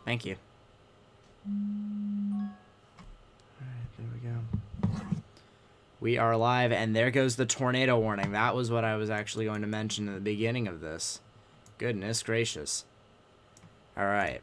Thank you. Alright, there we go. We are live, and there goes the tornado warning. That was what I was actually going to mention at the beginning of this. Goodness gracious. Alright.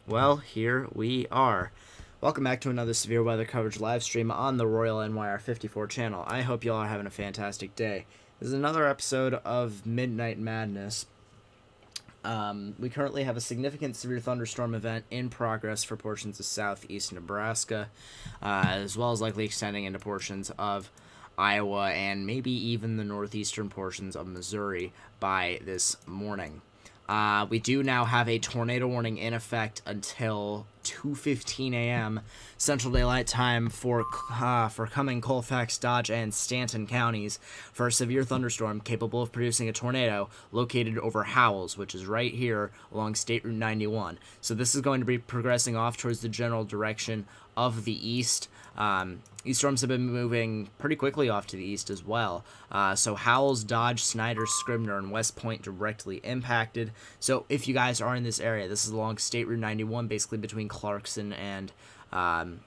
Well, here we are. Welcome back to another severe weather coverage live stream on the Royal NYR 54 channel. I hope you all are having a fantastic day. This is another episode of Midnight Madness. We currently have a significant severe thunderstorm event in progress for portions of Southeast Nebraska, as well as likely extending into portions of Iowa and maybe even the northeastern portions of Missouri by this morning. We do now have a tornado warning in effect until 2:15 a.m. Central Daylight Time for Cumming, Colfax, Dodge, and Stanton counties for a severe thunderstorm capable of producing a tornado located over Howells, which is right here along State Route 91. So this is going to be progressing off towards the general direction of the east. These storms have been moving pretty quickly off to the east as well. So Howells, Dodge, Snyder, Scribner, and West Point directly impacted. So if you guys are in this area, this is along State Route 91, basically between Clarkson and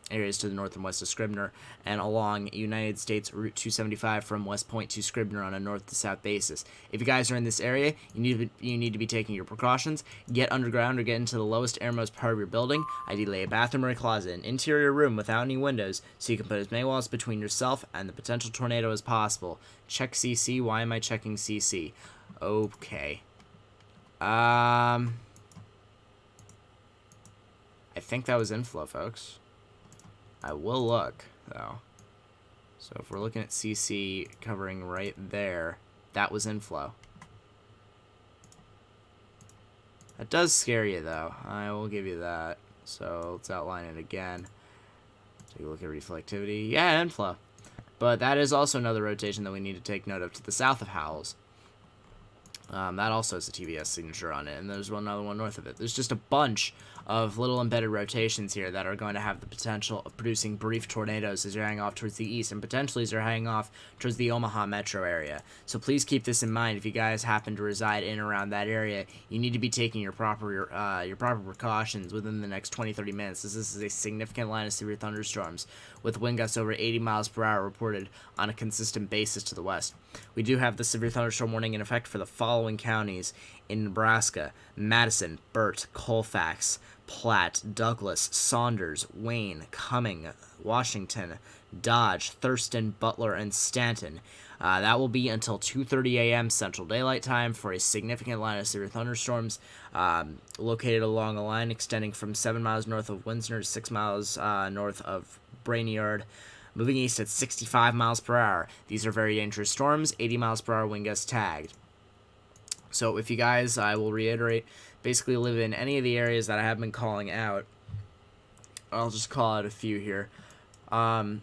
areas to the north and west of Scribner, and along United States Route 275 from West Point to Scribner on a north to south basis. If you guys are in this area, you need to be taking your precautions. Get underground or get into the lowest airmost part of your building, ideally a bathroom or a closet, an interior room without any windows, so you can put as many walls between yourself and the potential tornado as possible. Check CC. Why am I checking CC? Okay. I think that was inflow, folks. I will look, though. So if we're looking at CC covering right there, that was inflow. That does scare you, though. I will give you that. So let's outline it again. Take a look at reflectivity. Yeah, inflow. But that is also another rotation that we need to take note of to the south of Howells. That also has a TVS signature on it, and there's another one north of it. There's just a bunch of little embedded rotations here that are going to have the potential of producing brief tornadoes as you're heading off towards the east, and potentially as you're heading off towards the Omaha metro area. So please keep this in mind. If you guys happen to reside in around that area, you need to be taking your proper precautions within the next 20-30 minutes, as this is a significant line of severe thunderstorms, with wind gusts over 80 miles per hour reported on a consistent basis to the west. We do have the severe thunderstorm warning in effect for the following counties in Nebraska: Madison, Burt, Colfax, Platte, Douglas, Saunders, Wayne, Cumming, Washington, Dodge, Thurston, Butler, and Stanton. That will be until 2:30 a.m. Central Daylight Time for a significant line of severe thunderstorms located along a line extending from 7 miles north of Windsor to 6 miles north of Brainerd, moving east at 65 miles per hour. These are very dangerous storms, 80 miles per hour wind gusts tagged. So if you guys, I will reiterate, basically live in any of the areas that I have been calling out, I'll just call out a few here. If I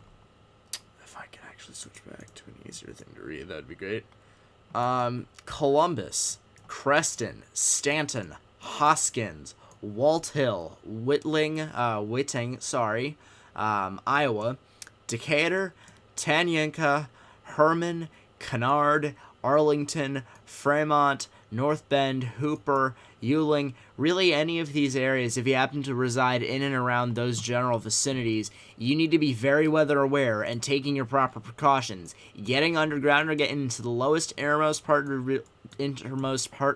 can actually switch back to an easier thing to read, that'd be great. Columbus, Creston, Stanton, Hoskins, Walt Hill, Whitting, Iowa, Decatur, Tanganyika, Herman, Kennard, Arlington, Fremont, North Bend, Hooper, Ewing, really any of these areas. If you happen to reside in and around those general vicinities, you need to be very weather aware and taking your proper precautions. Getting underground or getting into the lowest innermost part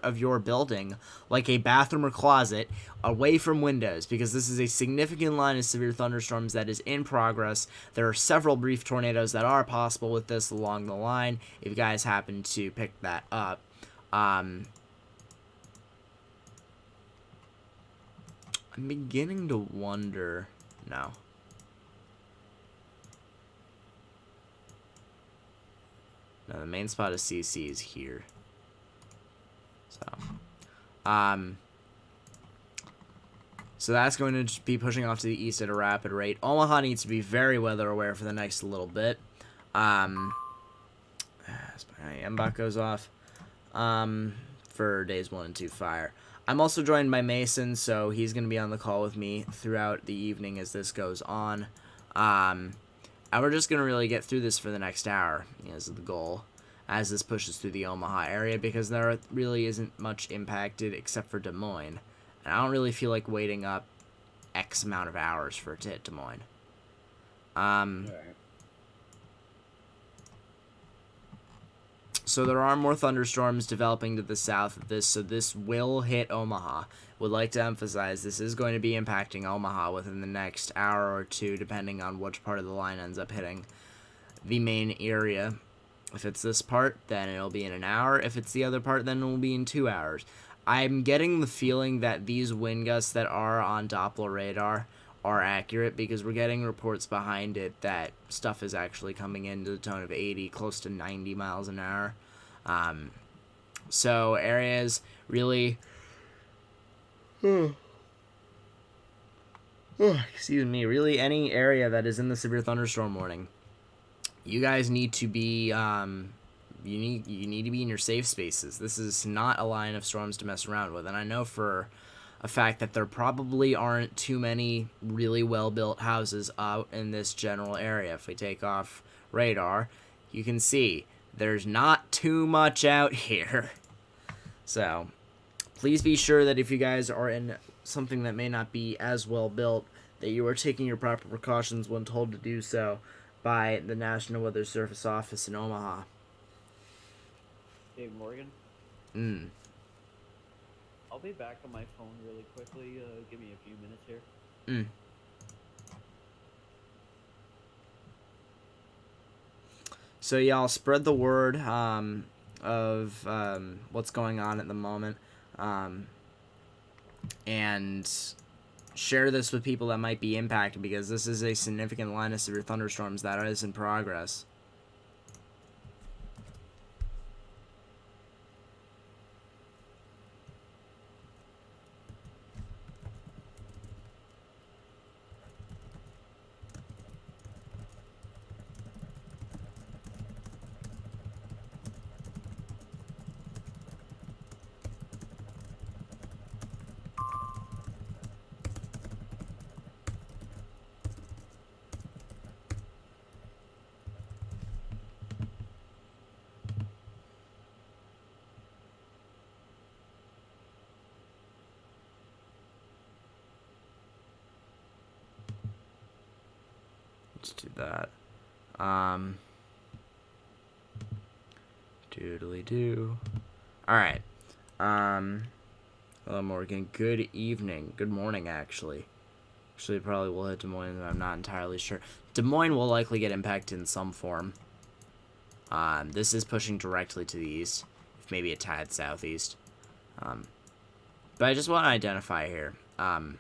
of your building, like a bathroom or closet, away from windows, because this is a significant line of severe thunderstorms that is in progress. There are several brief tornadoes that are possible with this along the line, if you guys happen to pick that up. I'm beginning to wonder. No. No, the main spot of CC is here. So that's going to be pushing off to the east at a rapid rate. Omaha needs to be very weather aware for the next little bit. My MBOT goes off. For days 1 and 2 fire. I'm also joined by Mason, so he's going to be on the call with me throughout the evening as this goes on. And we're just going to really get through this for the next hour, is the goal, as this pushes through the Omaha area, because there really isn't much impacted except for Des Moines. And I don't really feel like waiting up X amount of hours for it to hit Des Moines. Right. So there are more thunderstorms developing to the south of this, so this will hit Omaha. Would like to emphasize this is going to be impacting Omaha within the next hour or two, depending on which part of the line ends up hitting the main area. If it's this part, then it'll be in an hour. If it's the other part, then it'll be in 2 hours. I'm getting the feeling that these wind gusts that are on Doppler radar are accurate, because we're getting reports behind it that stuff is actually coming in to the tone of 80, close to 90 miles an hour. So areas really, excuse me, really any area that is in the severe thunderstorm warning, you guys need to be, you need to be in your safe spaces. This is not a line of storms to mess around with, and I know for a fact that there probably aren't too many really well-built houses out in this general area. If we take off radar, you can see there's not too much out here. So please be sure that if you guys are in something that may not be as well built, that you are taking your proper precautions when told to do so by the National Weather Service Office in Omaha. Hey, Morgan? I'll be back on my phone really quickly. Give me a few minutes here. So y'all spread the word of what's going on at the moment, and share this with people that might be impacted, because this is a significant line of severe thunderstorms that is in progress. Let's do that. Doodly doo. Alright. Hello, Morgan. Good evening. Good morning, actually. Actually, probably will hit Des Moines, I'm not entirely sure. Des Moines will likely get impacted in some form. This is pushing directly to the east, if maybe a tad southeast. But I just want to identify here. 1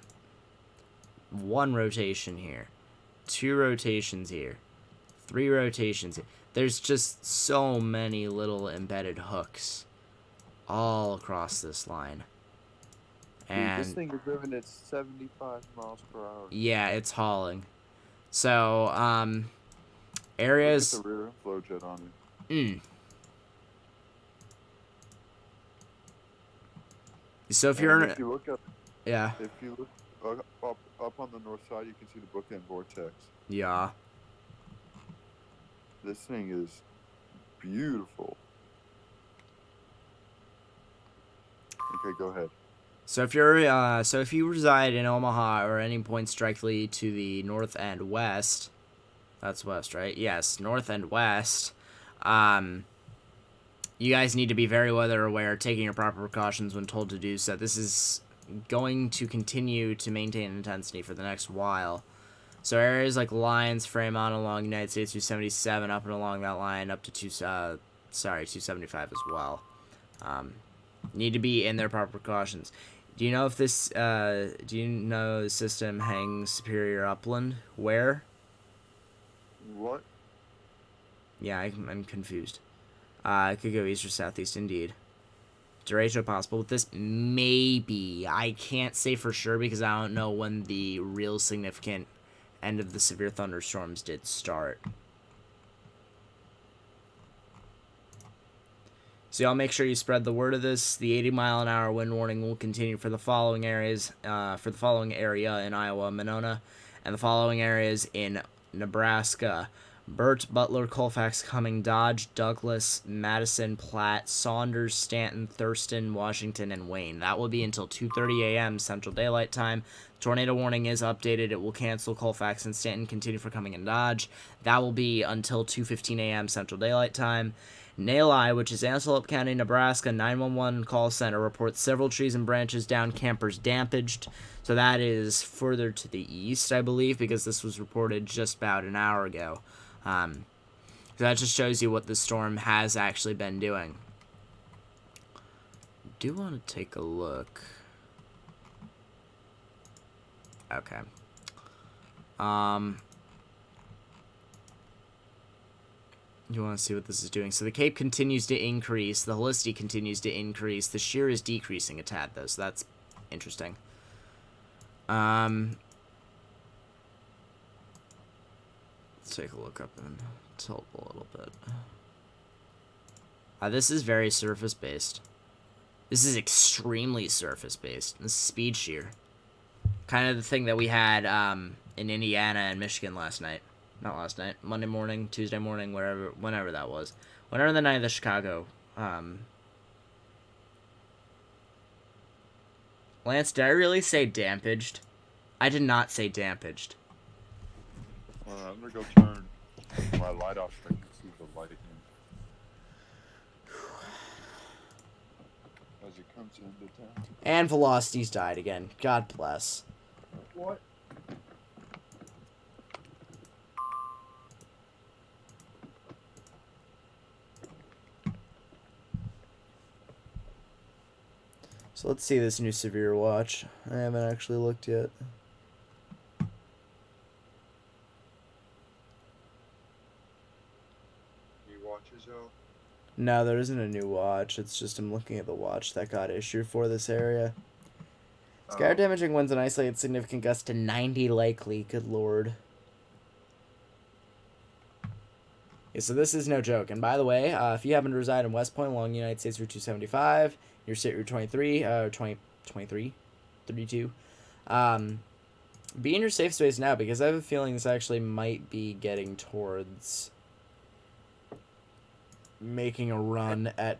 rotation here. 2 rotations here. 3 rotations here. There's just so many little embedded hooks all across this line. And dude, this thing is moving at 75 miles per hour. Yeah, it's hauling. So, areas... Look at the rear inflow jet on it. So if you're in... If you look up... Yeah. If you look up on the north side, you can see the bookend vortex. Yeah. This thing is beautiful. Okay, go ahead. So if you're if you reside in Omaha or any points directly to the north and west, that's west, right? Yes, north and west. You guys need to be very weather aware, taking your proper precautions when told to do so. This is going to continue to maintain intensity for the next while. So areas like Lyons, Fremont along United States 277, up and along that line up to 275 as well. Need to be in their proper precautions. Do you know if this, do you know the system hangs Superior Upland? Where? What? Yeah, I'm confused. It could go east or southeast, indeed. Derecho possible with this? Maybe. I can't say for sure because I don't know when the real significant end of the severe thunderstorms did start. So y'all make sure you spread the word of this. The 80-mile-an-hour wind warning will continue for the following areas, for the following area in Iowa, Monona, and the following areas in Nebraska: Burt, Butler, Colfax, Cumming, Dodge, Douglas, Madison, Platte, Saunders, Stanton, Thurston, Washington, and Wayne. That will be until 2:30 a.m. Central Daylight Time. Tornado warning is updated. It will cancel. Colfax and Stanton continue for Cumming and Dodge. That will be until 2:15 a.m. Central Daylight Time. Nali, which is Antelope County, Nebraska, 911 call center reports several trees and branches down, campers damaged. So that is further to the east, I believe, because this was reported just about an hour ago. So that just shows you what the storm has actually been doing. Do want to take a look. Okay. You want to see what this is doing. So the Cape continues to increase. The Helicity continues to increase. The shear is decreasing a tad, though, so that's interesting. Let's take a look up and tilt a little bit. This is very surface-based. This is extremely surface-based. This is speed shear. Kind of the thing that we had in Indiana and Michigan last night. Not last night. Monday morning, Tuesday morning, whenever that was. Whenever the night of the Chicago. Lance, did I really say dampaged? I did not say dampaged. I'm gonna go turn my light off so I can see the light again. As it comes into town. And velocities died again. God bless. What? So let's see this new severe watch. I haven't actually looked yet. New watches out? No, there isn't a new watch. It's just I'm looking at the watch that got issued for this area. Sky damaging winds and isolated significant gusts to 90 likely. Good lord. Yeah, so this is no joke. And by the way, if you happen to reside in West Point along United States Route 275, your state Route 32, be in your safe space now, because I have a feeling this actually might be getting towards making a run at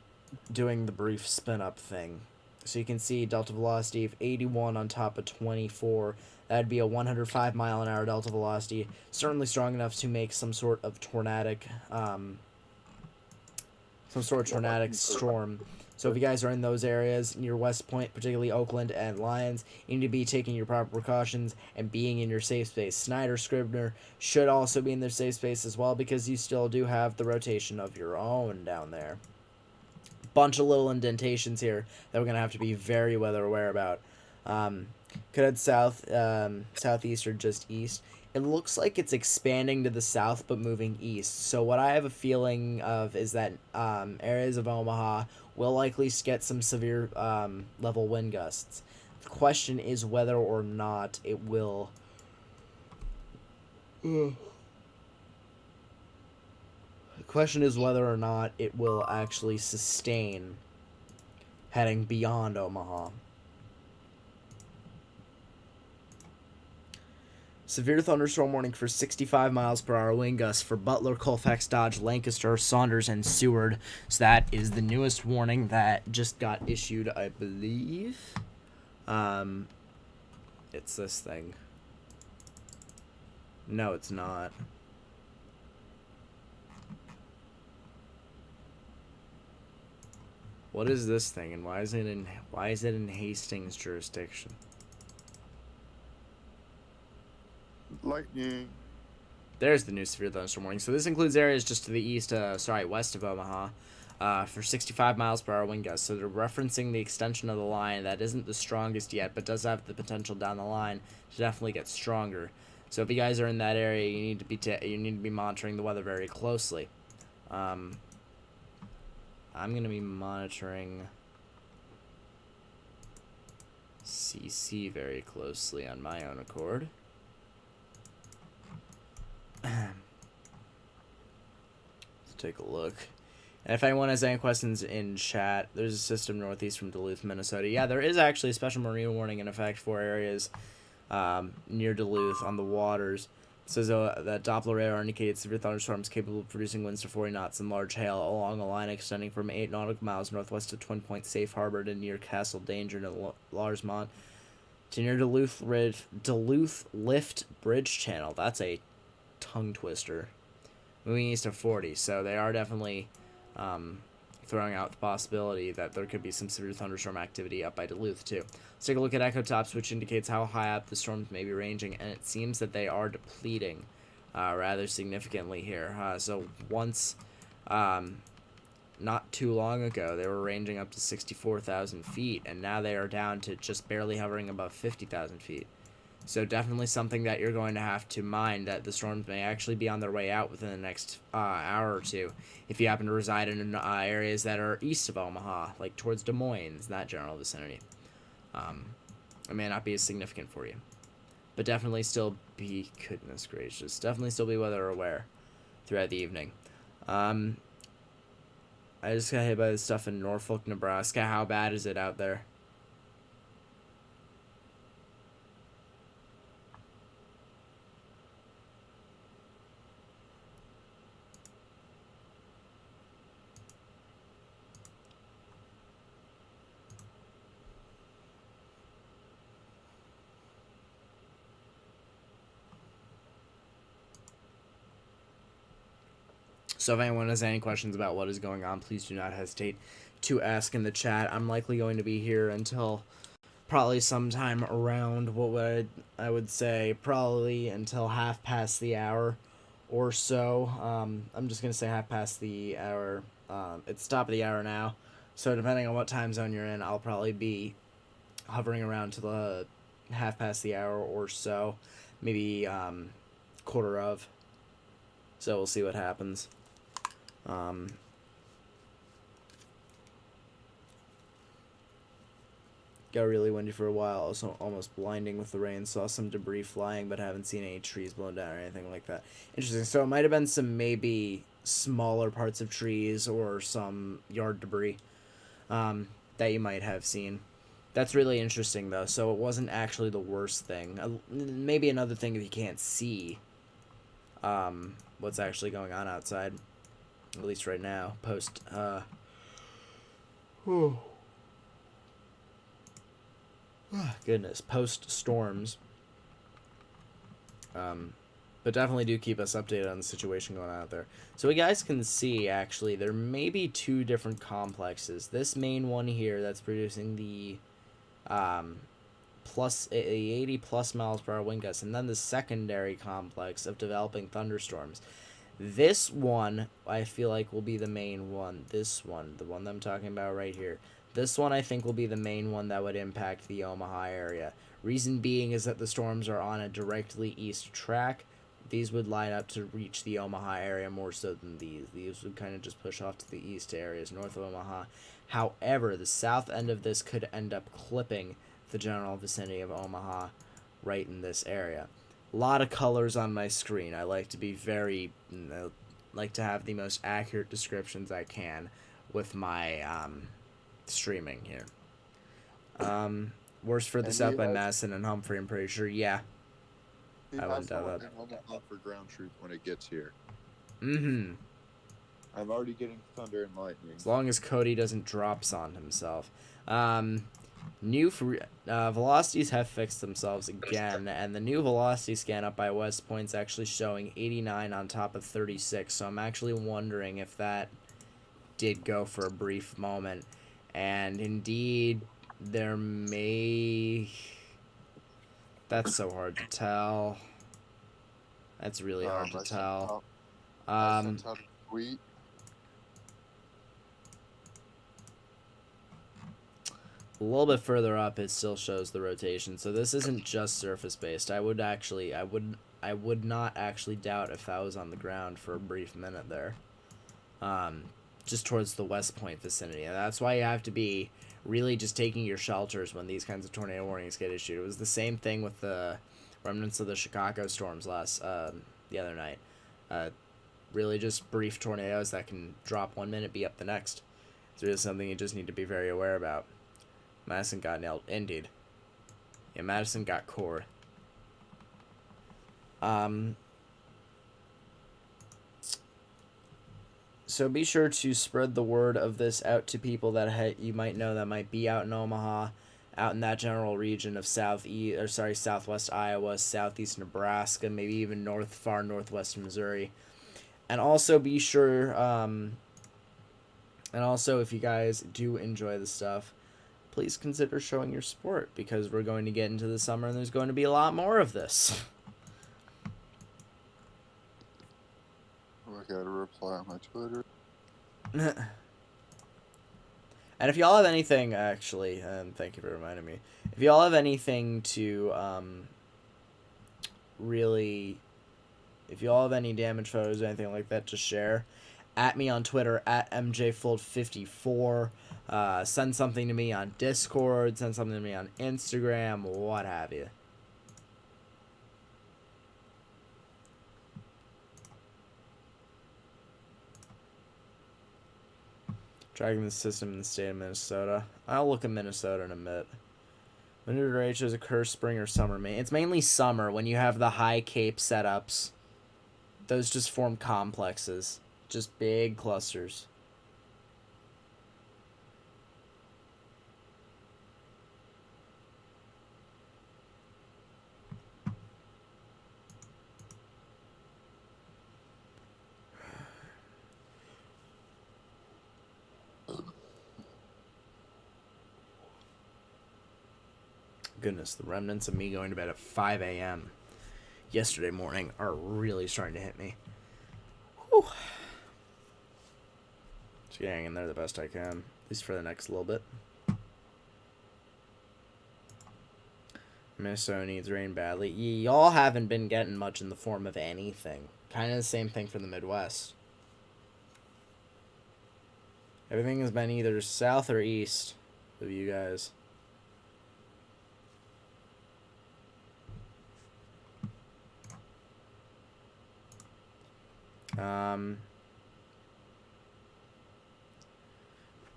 doing the brief spin-up thing. So you can see delta velocity of 81 on top of 24. That'd be a 105-mile-an-hour delta velocity. Certainly strong enough to make some sort of tornadic storm. So if you guys are in those areas near West Point, particularly Oakland and Lyons, you need to be taking your proper precautions and being in your safe space. Snyder, Scribner should also be in their safe space as well, because you still do have the rotation of your own down there. Bunch of little indentations here that we're going to have to be very weather aware about. Could head south, southeast, or just east. It looks like it's expanding to the south but moving east. So what I have a feeling of is that areas of Omaha will likely get some severe level wind gusts. The question is whether or not it will... The question is whether or not it will actually sustain heading beyond Omaha. Severe thunderstorm warning for 65 miles per hour wind gusts for Butler, Colfax, Dodge, Lancaster, Saunders, and Seward. So that is the newest warning that just got issued, I believe. It's this thing. No, it's not. What is this thing, and why is it in Hastings jurisdiction? Lightning. There's the new severe thunderstorm warning. So this includes areas just to the east, west of Omaha, for 65 miles per hour wind gusts. So they're referencing the extension of the line that isn't the strongest yet, but does have the potential down the line to definitely get stronger. So if you guys are in that area, you need to be monitoring the weather very closely. I'm gonna be monitoring CC very closely on my own accord. Let's take a look. And if anyone has any questions in chat, there's a system northeast from Duluth, Minnesota. Yeah, there is actually a special marine warning in effect for areas near Duluth on the waters. It says that Doppler radar indicates severe thunderstorms capable of producing winds to 40 knots and large hail along a line extending from 8 nautical miles northwest of Twin Point Safe Harbor to near Castle Danger to Larchmont to near Duluth Lift Bridge Channel. That's a tongue twister. Moving east of 40, so they are definitely throwing out the possibility that there could be some severe thunderstorm activity up by Duluth too. Let's take a look at echo tops, which indicates how high up the storms may be ranging, and it seems that they are depleting rather significantly here. So once, not too long ago, they were ranging up to 64,000 feet, and now they are down to just barely hovering above 50,000 feet. So definitely something that you're going to have to mind, that the storms may actually be on their way out within the next hour or two if you happen to reside in areas that are east of Omaha, like towards Des Moines, that general vicinity. It may not be as significant for you. But definitely still be, goodness gracious, definitely still be weather aware throughout the evening. I just got hit by this stuff in Norfolk, Nebraska. How bad is it out there? So if anyone has any questions about what is going on, please do not hesitate to ask in the chat. I'm likely going to be here until probably sometime around I would say probably until half past the hour or so. I'm just going to say half past the hour. It's top of the hour now. So depending on what time zone you're in, I'll probably be hovering around to the half past the hour or so. Maybe quarter of. So we'll see what happens. Got really windy for a while, also almost blinding with the rain. Saw some debris flying, but haven't seen any trees blown down or anything like that. Interesting. So it might have been some maybe smaller parts of trees or some yard debris that you might have seen. That's really interesting, though. So it wasn't actually the worst thing. Maybe another thing if you can't see what's actually going on outside. At least right now, post goodness, post storms. But definitely do keep us updated on the situation going on out there. So you guys can see, actually, there may be two different complexes. This main one here that's producing the plus 80 plus miles per hour wind gusts, and then the secondary complex of developing thunderstorms. This one, I feel like, will be the main one. This one, the one that I'm talking about right here. This one, I think, will be the main one that would impact the Omaha area. Reason being is that the storms are on a directly east track. These would line up to reach the Omaha area more so than these. These would kind of just push off to the east areas north of Omaha. However, the south end of this could end up clipping the general vicinity of Omaha right in this area. A lot of colors on my screen. I like to be like to have the most accurate descriptions I can with my streaming here. Worse for the South by Madison and Humphrey, I'm pretty sure. Yeah. I wouldn't doubt that. Omaha for ground truth when it gets here. Mm-hmm. I'm already getting thunder and lightning. As long as Cody doesn't drops on himself. New velocities have fixed themselves again, and the new velocity scan up by West Point's actually showing 89 on top of 36, so I'm actually wondering if that did go for a brief moment. And indeed, there may... That's so hard to tell. That's really hard to tell. Tweet. A little bit further up, it still shows the rotation. So this isn't just surface based. I would not actually doubt if that was on the ground for a brief minute there. Just towards the West Point vicinity. And that's why you have to be really just taking your shelters when these kinds of tornado warnings get issued. It was the same thing with the remnants of the Chicago storms the other night. really just brief tornadoes that can drop 1 minute, be up the next. It's really something you just need to be very aware about. Madison got nailed. Indeed. Yeah, Madison got cored. So be sure to spread the word of this out to people that you might know that might be out in Omaha, out in that general region of southwest Iowa, southeast Nebraska, maybe even far northwest Missouri. And also be sure, and also if you guys do enjoy the stuff, please consider showing your support, because we're going to get into the summer and there's going to be a lot more of this. I gotta reply on my Twitter. And if y'all have anything, actually, thank you for reminding me. If y'all have anything to, if y'all have any damage photos or anything like that to share, at me on Twitter, at MJFold54. Send something to me on Discord, send something to me on Instagram, what have you. Tracking the system in the state of Minnesota. I'll look at Minnesota in a bit. When did ratios occur, spring or summer? It's mainly summer when you have the high cape setups. Those just form complexes. Just big clusters. Goodness, the remnants of me going to bed at 5 a.m. yesterday morning are really starting to hit me. Whew. Just getting in there the best I can, at least for the next little bit. Minnesota needs rain badly. Y'all haven't been getting much in the form of anything. Kind of the same thing for the Midwest. Everything has been either south or east of you guys.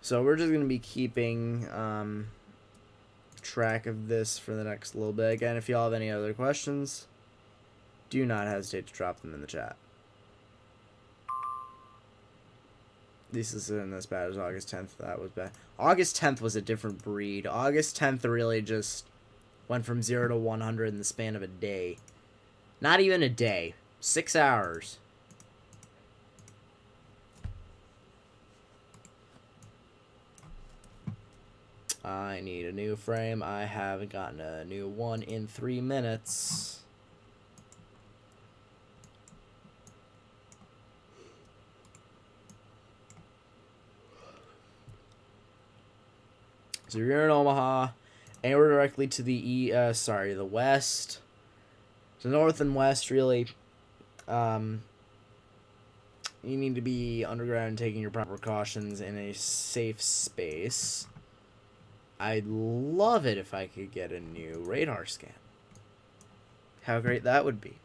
So we're just going to be keeping track of this for the next little bit. Again, if y'all have any other questions, do not hesitate to drop them in the chat. This isn't as bad as August 10th. That was bad. August 10th was a different breed. August 10th really just went from 0 to 100 in the span of a day. Not even a day. 6 hours. I need a new frame. I haven't gotten a new one in 3 minutes. So you're in Omaha, anywhere directly to the the west, to north and west, really. You need to be underground and taking your proper precautions in a safe space. I'd love it if I could get a new radar scan. How great that would be.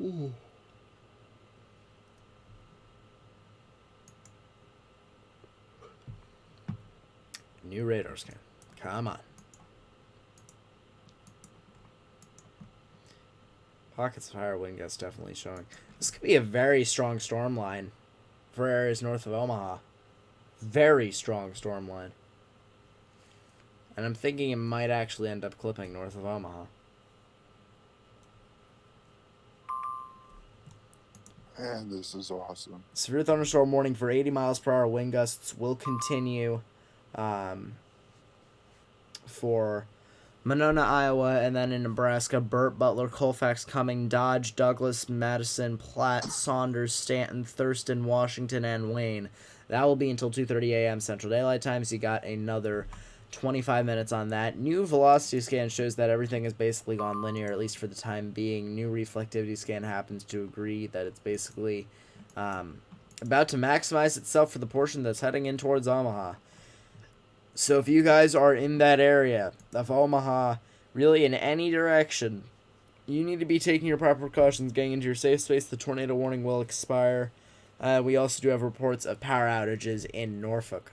Ooh. New radar scan. Come on. Pockets of higher wind gusts definitely showing. This could be a very strong storm line for areas north of Omaha. Very strong storm line. And I'm thinking it might actually end up clipping north of Omaha. Man, this is awesome. Severe thunderstorm warning for 80 miles per hour wind gusts will continue for Monona, Iowa, and then in Nebraska, Burt, Butler, Colfax, Cumming, Dodge, Douglas, Madison, Platte, Saunders, Stanton, Thurston, Washington, and Wayne. That will be until 2:30 a.m. Central Daylight Time, so you got another 25 minutes on that. New velocity scan shows that everything has basically gone linear, at least for the time being. New reflectivity scan happens to agree that it's basically about to maximize itself for the portion that's heading in towards Omaha. So if you guys are in that area of Omaha, really in any direction, you need to be taking your proper precautions getting into your safe space. The tornado warning will expire. We also do have reports of power outages in Norfolk.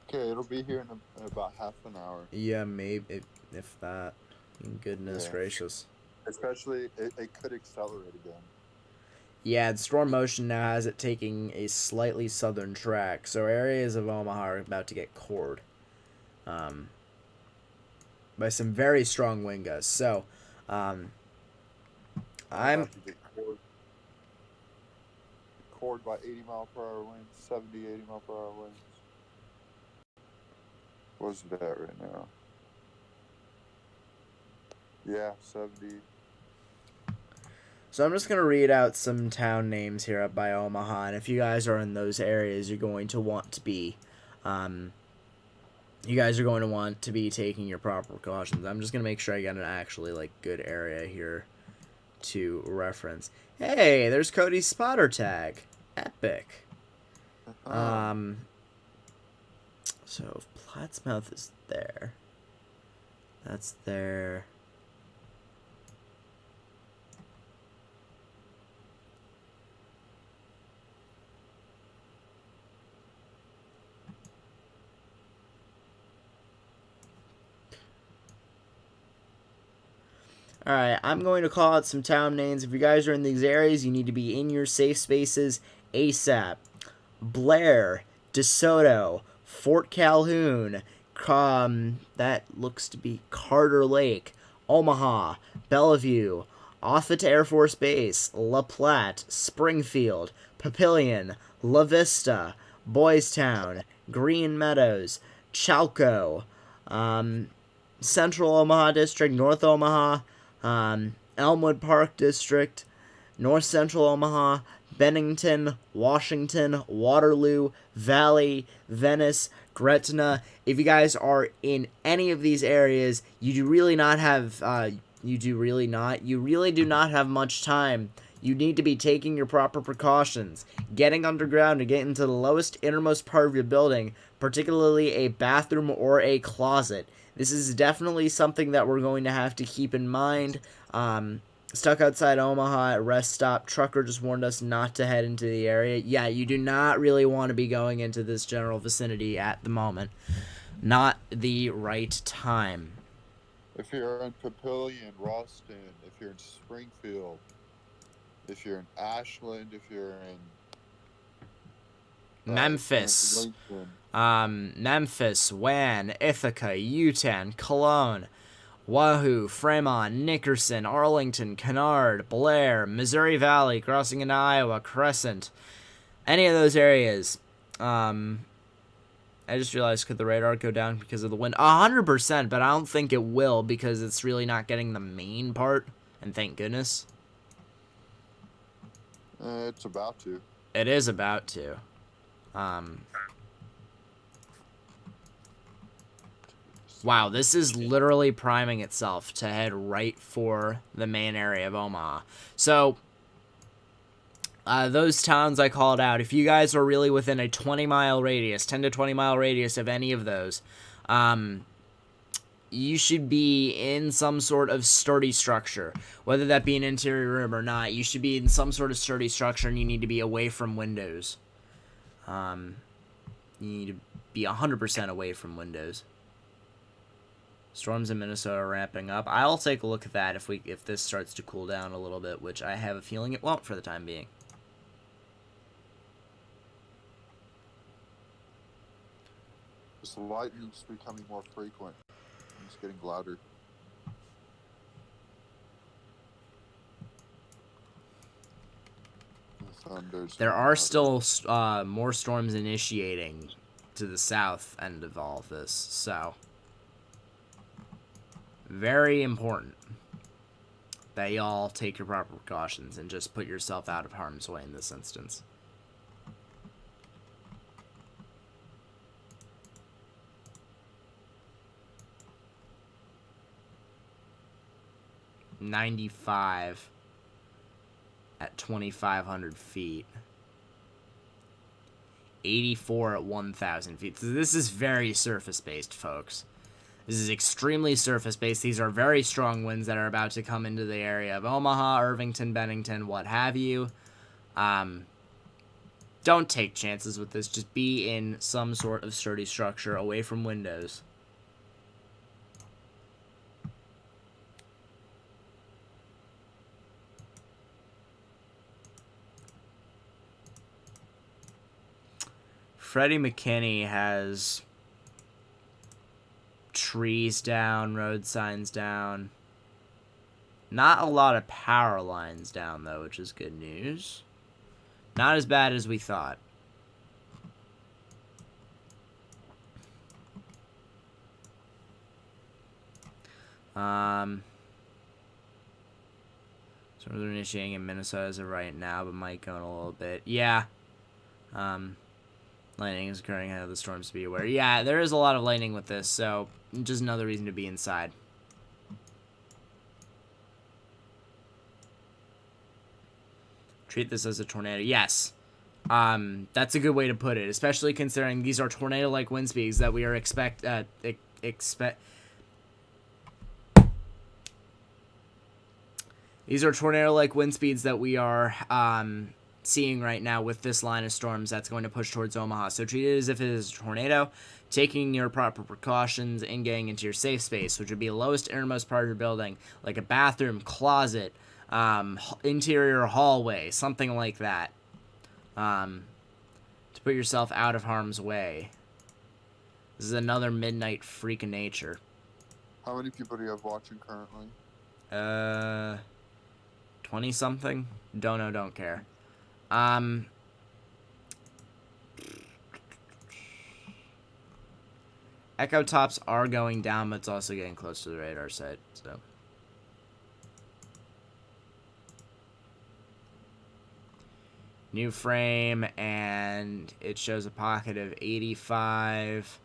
Okay, it'll be here in about half an hour. Yeah, maybe, if that. Goodness gracious. Especially, it could accelerate again. Yeah, the storm motion now has it taking a slightly southern track, so areas of Omaha are about to get cored by some very strong wind gusts. So, I'm about to get cored by 80-mile-per-hour winds, 70, 80-mile-per-hour winds. What's that right now? Yeah, 70. So I'm just going to read out some town names here up by Omaha, and if you guys are in those areas, you're going to want to be, taking your proper precautions. I'm just going to make sure I get an actually, like, good area here to reference. Hey, there's Cody's spotter tag. Epic. So if Plattsmouth is there, that's there. Alright, I'm going to call out some town names. If you guys are in these areas, you need to be in your safe spaces ASAP. Blair, DeSoto, Fort Calhoun, that looks to be Carter Lake, Omaha, Bellevue, Offutt Air Force Base, La Platte, Springfield, Papillion, La Vista, Boys Town, Green Meadows, Chalco, Central Omaha District, North Omaha, Elmwood Park District, North Central Omaha, Bennington, Washington, Waterloo, Valley, Venice, Gretna. If you guys are in any of these areas, you really do not have much time. You need to be taking your proper precautions, getting underground to get into the lowest, innermost part of your building, particularly a bathroom or a closet. This is definitely something that we're going to have to keep in mind. Stuck outside Omaha at rest stop. Trucker just warned us not to head into the area. Yeah, you do not really want to be going into this general vicinity at the moment. Not the right time. If you're in Papillion, Ralston, if you're in Springfield, if you're in Ashland, if you're in Memphis, Memphis, Wan, Ithaca, Utan, Cologne, Wahoo, Fremont, Nickerson, Arlington, Kennard, Blair, Missouri Valley, crossing into Iowa, Crescent, any of those areas. I just realized, could the radar go down because of the wind? 100%, but I don't think it will because it's really not getting the main part, and thank goodness. It's about to. It is about to. Wow, this is literally priming itself to head right for the main area of Omaha. So, those towns I called out, if you guys are really within a 20-mile radius, 10 to 20-mile radius of any of those, you should be in some sort of sturdy structure. Whether that be an interior room or not, you should be in some sort of sturdy structure, and you need to be away from windows. You need to be 100% away from windows. Storms in Minnesota are ramping up. I'll take a look at that if this starts to cool down a little bit, which I have a feeling it won't for the time being. This lightning's becoming more frequent. It's getting louder. There are still more storms initiating to the south end of all of this, so very important that y'all take your proper precautions and just put yourself out of harm's way in this instance. $95. at 2,500 feet. 84 at 1,000 feet. So this is very surface-based, folks. This is extremely surface-based. These are very strong winds that are about to come into the area of Omaha, Irvington, Bennington, what have you. Don't take chances with this. Just be in some sort of sturdy structure away from windows. Freddie McKinney has trees down, road signs down. Not a lot of power lines down, though, which is good news. Not as bad as we thought. Some of them initiating in Minnesota as of right now, but might go in a little bit. Yeah. Lightning is occurring ahead of the storms to be aware. Yeah, there is a lot of lightning with this, so just another reason to be inside. Treat this as a tornado. Yes. That's a good way to put it, especially considering these are tornado-like wind speeds that we are These are tornado-like wind speeds that we are seeing right now with this line of storms that's going to push towards Omaha. So treat it as if it is a tornado, taking your proper precautions and getting into your safe space, which would be the lowest innermost part of your building, like a bathroom, closet, interior hallway, something like that, to put yourself out of harm's way. This is another midnight freak of nature. How many people do you have watching currently? 20 something. Don't know, don't care. Echo tops are going down, but it's also getting close to the radar site, so. New frame, and it shows a pocket of 85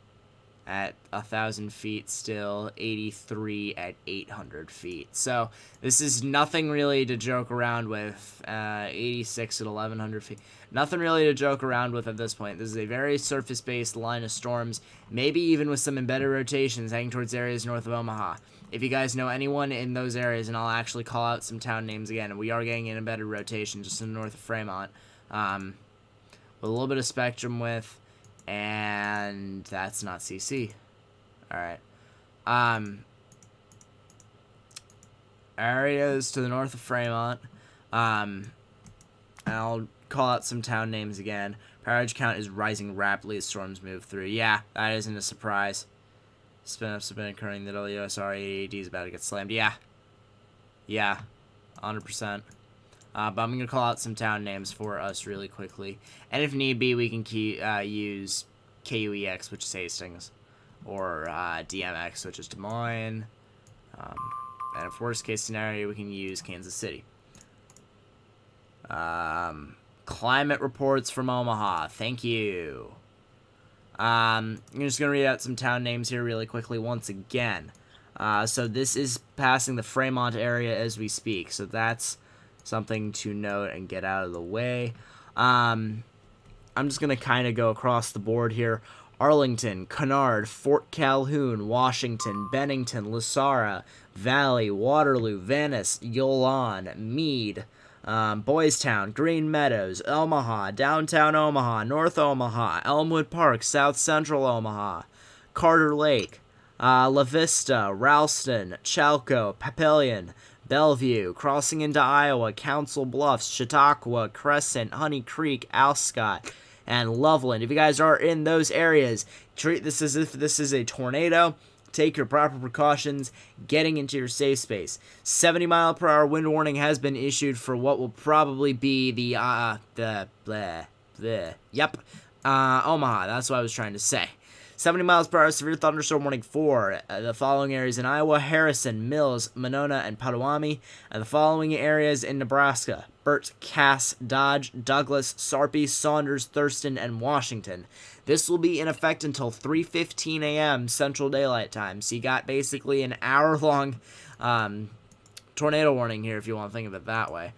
at 1,000 feet still, 83 at 800 feet. So this is nothing really to joke around with. 86 at 1,100 feet. Nothing really to joke around with at this point. This is a very surface-based line of storms, maybe even with some embedded rotations heading towards areas north of Omaha. If you guys know anyone in those areas, and I'll actually call out some town names again, we are getting an embedded rotation just in the north of Fremont, with a little bit of spectrum width. And that's not CC. Alright. Areas to the north of Fremont. I'll call out some town names again. Powerage count is rising rapidly as storms move through. Yeah, that isn't a surprise. Spin-ups have been occurring. The WSR 8AD is about to get slammed. Yeah. Yeah. 100%. But I'm going to call out some town names for us really quickly. And if need be, we can use KUEX, which is Hastings, or DMX, which is Des Moines. And if worst case scenario, we can use Kansas City. Climate reports from Omaha. Thank you. I'm just going to read out some town names here really quickly once again. So this is passing the Fremont area as we speak. So that's something to note and get out of the way. I'm just going to kind of go across the board here. Arlington, Kennard, Fort Calhoun, Washington, Bennington, LaSarra, Valley, Waterloo, Venice, Yolan, Meade, Boys Town, Green Meadows, Omaha, Downtown Omaha, North Omaha, Elmwood Park, South Central Omaha, Carter Lake, La Vista, Ralston, Chalco, Papillion, Bellevue, crossing into Iowa, Council Bluffs, Chautauqua, Crescent, Honey Creek, Alscott, and Loveland. If you guys are in those areas, treat this as if this is a tornado. Take your proper precautions getting into your safe space. 70-mile-per-hour wind warning has been issued for what will probably be the Omaha. That's what I was trying to say. 70 miles per hour severe thunderstorm warning for the following areas in Iowa: Harrison, Mills, Monona, and Potawatomi. And the following areas in Nebraska: Burt, Cass, Dodge, Douglas, Sarpy, Saunders, Thurston, and Washington. This will be in effect until 3:15 a.m. Central Daylight Time. So you got basically an hour-long tornado warning here, if you want to think of it that way.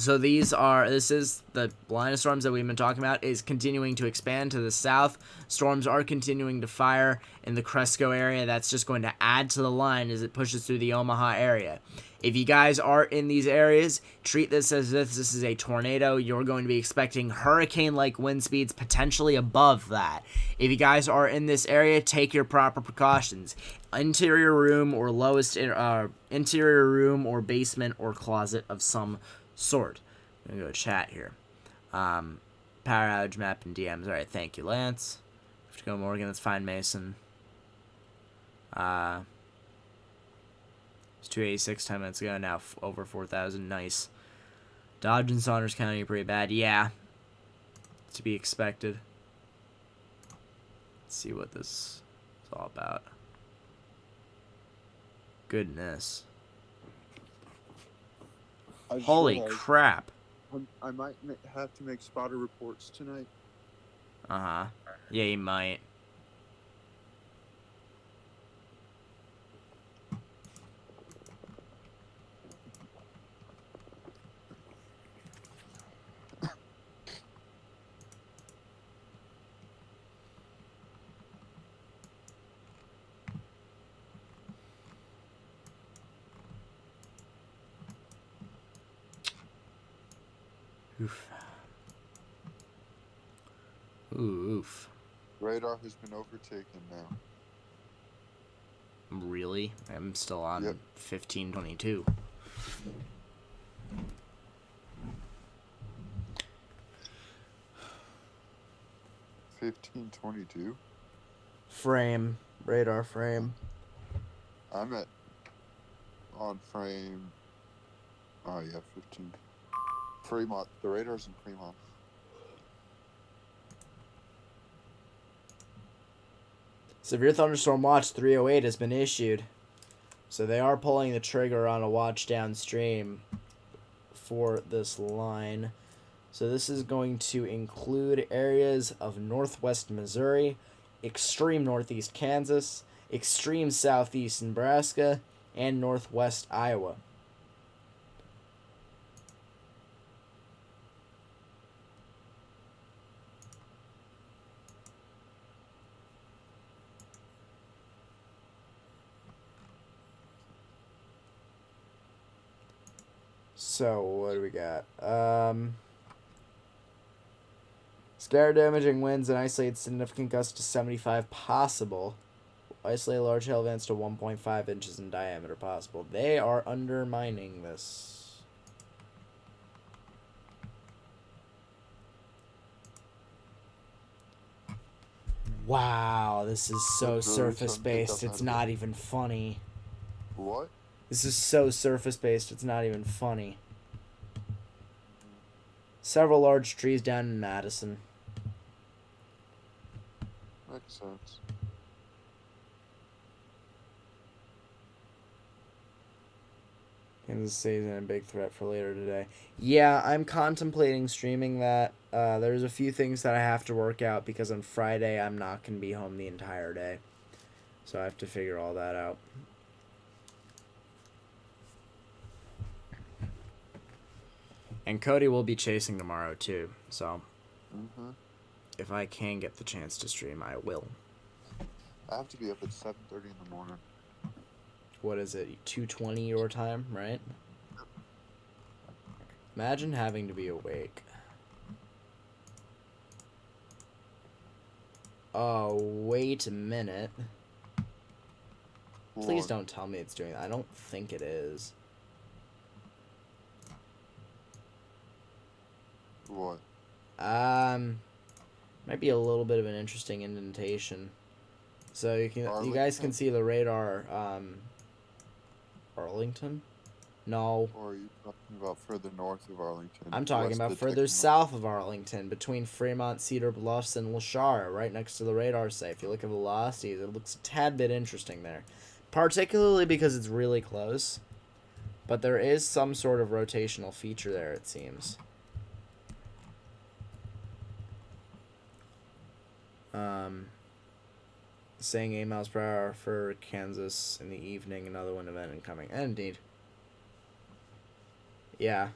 So this is the line of storms that we've been talking about is continuing to expand to the south. Storms are continuing to fire in the Cresco area. That's just going to add to the line as it pushes through the Omaha area. If you guys are in these areas, treat this as if this is a tornado. You're going to be expecting hurricane-like wind speeds, potentially above that. If you guys are in this area, take your proper precautions. Interior room or interior room or basement or closet of some sort. I'm gonna go chat here. Power outage map and DMs. All right, thank you, Lance. Have to go Morgan. That's fine, Mason. It's 286 10 minutes ago. Now over 4,000. Nice. Dodge and Saunders County are pretty bad. Yeah, to be expected. Let's see what this is all about. Goodness. Holy crap. I might have to make spotter reports tonight. Uh-huh. Yeah, you might. Oof. Oof. Radar has been overtaken now. Really? I'm still on 1522. Frame. Radar frame. I'm on frame. Oh yeah, 15. Fremont. The radar's in Fremont. Severe thunderstorm watch 308 has been issued. So they are pulling the trigger on a watch downstream for this line. So this is going to include areas of northwest Missouri, extreme northeast Kansas, extreme southeast Nebraska, and northwest Iowa. So, what do we got? Scare damaging winds and isolate significant gusts to 75 possible. Isolate large hail events to 1.5 inches in diameter possible. They are undermining this. Wow, this is so surface-based, it's not even funny. What? This is so surface-based, it's not even funny. Several large trees down in Madison. Makes sense. Kansas City's in a big threat for later today. Yeah, I'm contemplating streaming that. There's a few things that I have to work out because on Friday I'm not going to be home the entire day. So I have to figure all that out. And Cody will be chasing tomorrow too, so if I can get the chance to stream, I will. I have to be up at 7:30 in the morning. What is it, 2:20 your time, right? Imagine having to be awake. Oh, wait a minute. Please don't tell me it's doing that. I don't think it is. What? Might be a little bit of an interesting indentation. So you guys can see the radar. Burlington? No. Or are you talking about further north of Arlington? I'm talking about further south of Arlington, between Fremont, Cedar Bluffs, and Lashar, right next to the radar site. If you look at velocities, it looks a tad bit interesting there. Particularly because it's really close. But there is some sort of rotational feature there, it seems. Saying 8 miles per hour for Kansas in the evening, another wind event incoming. And indeed. Yeah.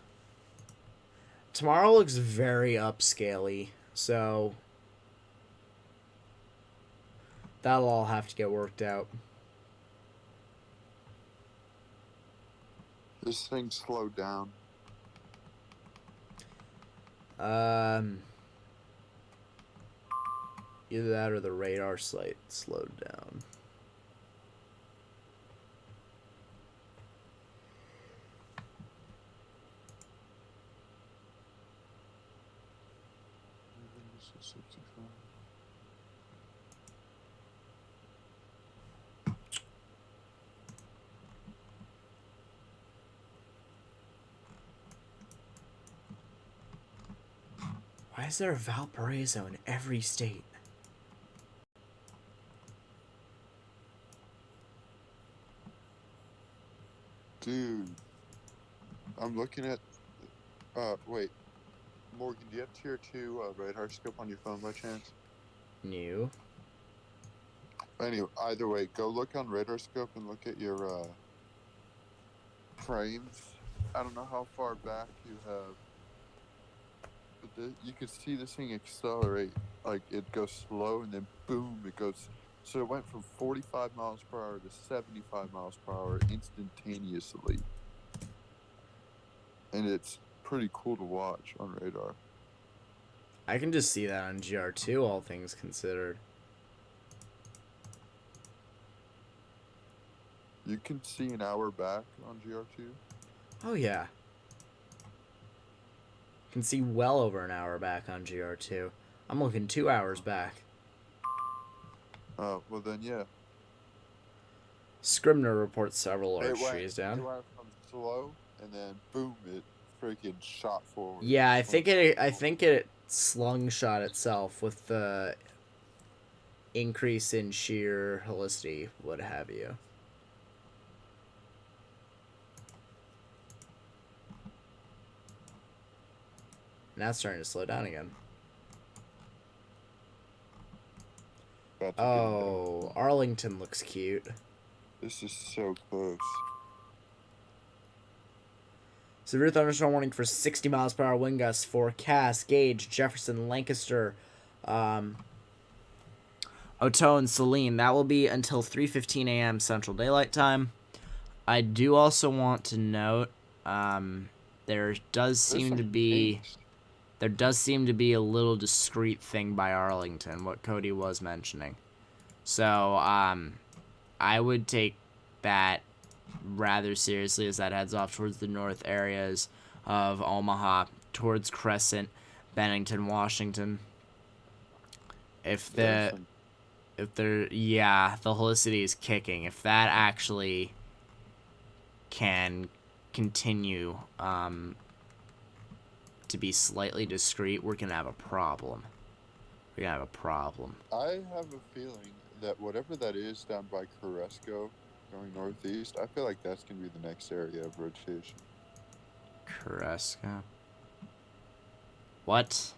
tomorrow looks very upscale-y, so that'll all have to get worked out. This thing slowed down. Either that or the radar slight slowed down. Why is there a Valparaiso in every state? Dude, I'm looking at. Wait, Morgan, do you have tier 2 radar scope on your phone by chance? New. Anyway, either way, go look on radar scope and look at your frames. I don't know how far back you have, but you can see this thing accelerate. Like, it goes slow and then boom, it goes. So it went from 45 miles per hour to 75 miles per hour instantaneously. And it's pretty cool to watch on radar. I can just see that on GR2, all things considered. You can see an hour back on GR2. Oh, yeah. Can see well over an hour back on GR2. I'm looking 2 hours back. Oh, well then, yeah. Scribner reports several large It trees down. went from slow, and then boom, it freaking shot forward. Yeah, I think it slungshot itself with the increase in sheer helicity, what have you. Now it's starting to slow down again. Oh, Arlington looks cute. This is so close. Severe thunderstorm warning for 60 miles per hour wind gusts for Cass, Gage, Jefferson, Lancaster, Otto, and Saline. That will be until 3:15 a.m. Central Daylight Time. I do also want to note there does seem to be a little discreet thing by Arlington, what Cody was mentioning. So I would take that rather seriously as that heads off towards the north areas of Omaha, towards Crescent, Bennington, Washington. The helicity is kicking. If that actually can continue to be slightly discreet, we're gonna have a problem. I have a feeling that whatever that is down by Caresco, going northeast, I feel like that's going to be the next area of rotation. Caresco? What?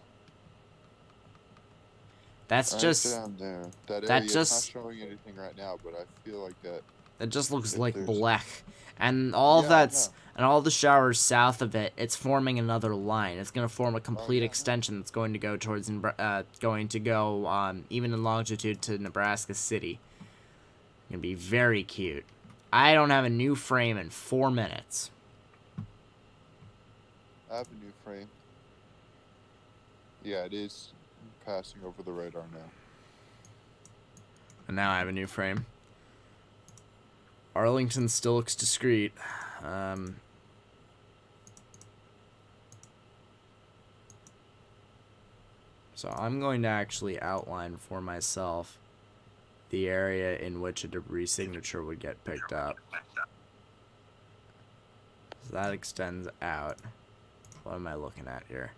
That's just down there. That area is not showing anything right now, but I feel like that. It just looks like black, and all the showers south of it. It's forming another line. It's gonna form a complete extension that's going to go towards even in longitude to Nebraska City. Gonna be very cute. I don't have a new frame in 4 minutes. I have a new frame. Yeah, it is passing over the radar now. And now I have a new frame. Arlington still looks discreet. So I'm going to actually outline for myself the area in which a debris signature would get picked up. So that extends out. What am I looking at here?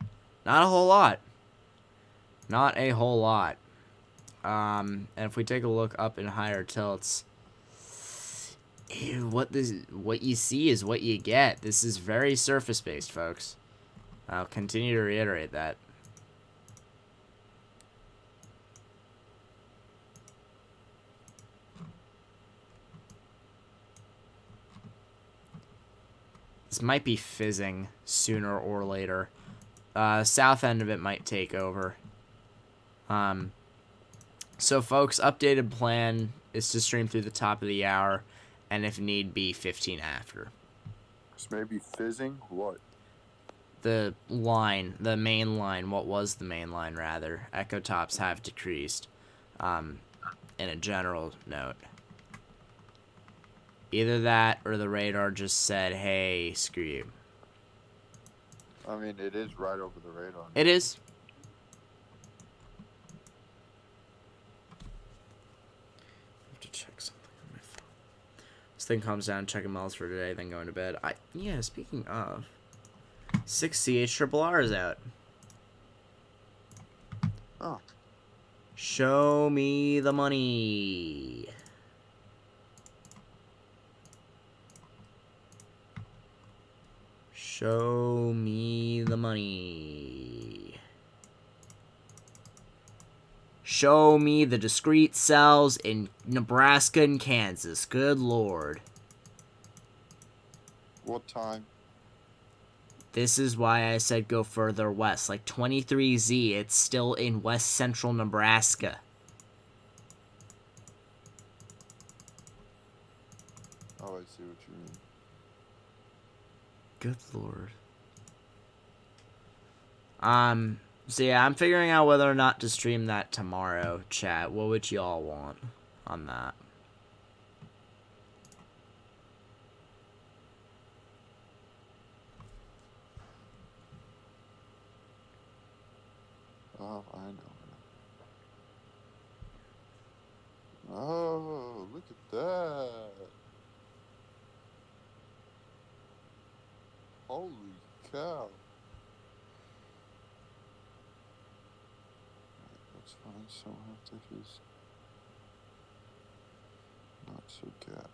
Not a whole lot. Not a whole lot. And if we take a look up in higher tilts, what you see is what you get. This is very surface-based, folks. I'll continue to reiterate that. This might be fizzing sooner or later. south end of it might take over. So folks, updated plan is to stream through the top of the hour, and if need be, 15 after. It's maybe fizzing. What? The line, the main line, what was the main line rather, echo tops have decreased, in a general note. Either that or the radar just said, hey, screw you. I mean, it is right over the radar. It is. I have to check something on my phone. This thing comes down, checking miles for today, then going to bed. Yeah, speaking of, 6CH is out. Oh. Show me the money. Show me the money. Show me the discrete cells in Nebraska and Kansas. Good Lord. What time? This is why I said go further west. Like 23Z, it's still in west central Nebraska. Oh, I see what you mean. Good Lord. So yeah, I'm figuring out whether or not to stream that tomorrow, chat. What would y'all want on that? Oh, I know. Oh, look at that. Holy cow. Alright, that's fine. So half is not so gapped.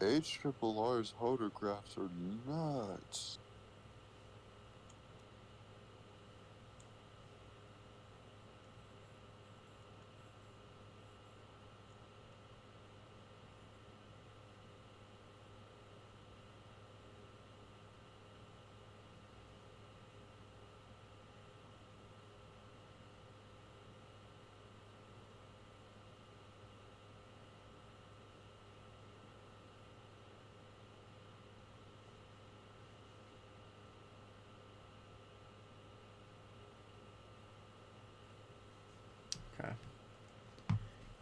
HRR's photographs are nuts. Okay.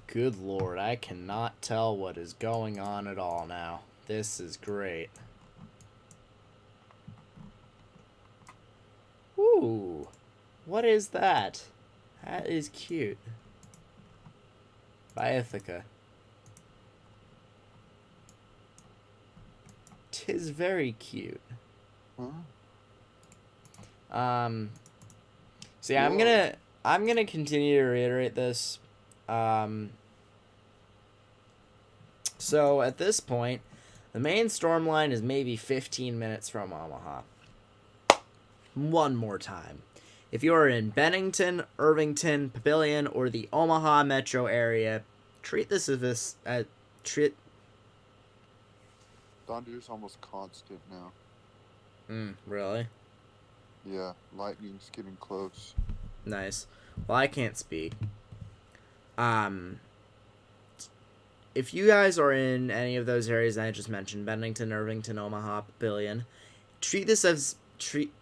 Good Lord, I cannot tell what is going on at all now. This is great. Ooh, what is that? That is cute. By Ithaca. 'Tis very cute. Huh? So yeah, I'm gonna continue to reiterate this. So at this point, the main storm line is maybe 15 minutes from Omaha. One more time. If you are in Bennington, Irvington, Papillion, or the Omaha metro area, treat this as this Thunder's almost constant now. Really? Yeah, lightning's getting close. Nice. Well, I can't speak. If you guys are in any of those areas I just mentioned, Bennington, Irvington, Omaha, Papillion, treat this as treat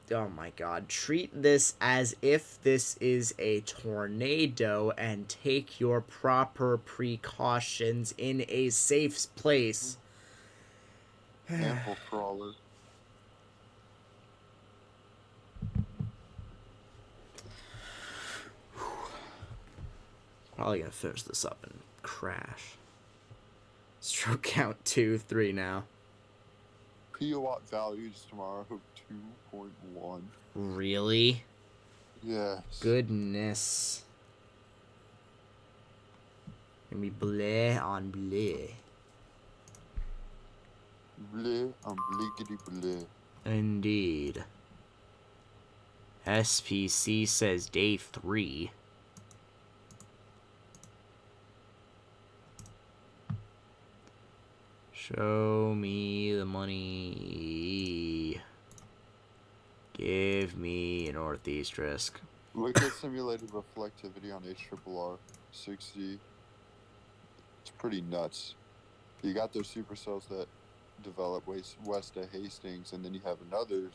this as if this is a tornado and take your proper precautions in a safe place. Ample crawlers. Probably gonna finish this up and crash. Stroke count 2, 3 now. Kilowatt values tomorrow 2.1. Really? Yes. Goodness. Gonna be bleh on bleh. Bleh on bliggity bleh. Indeed. SPC says day 3. Show me the money. Give me a northeast risk. Look at simulated reflectivity on HRRR 60. It's pretty nuts. You got those supercells that develop west of Hastings, and then you have other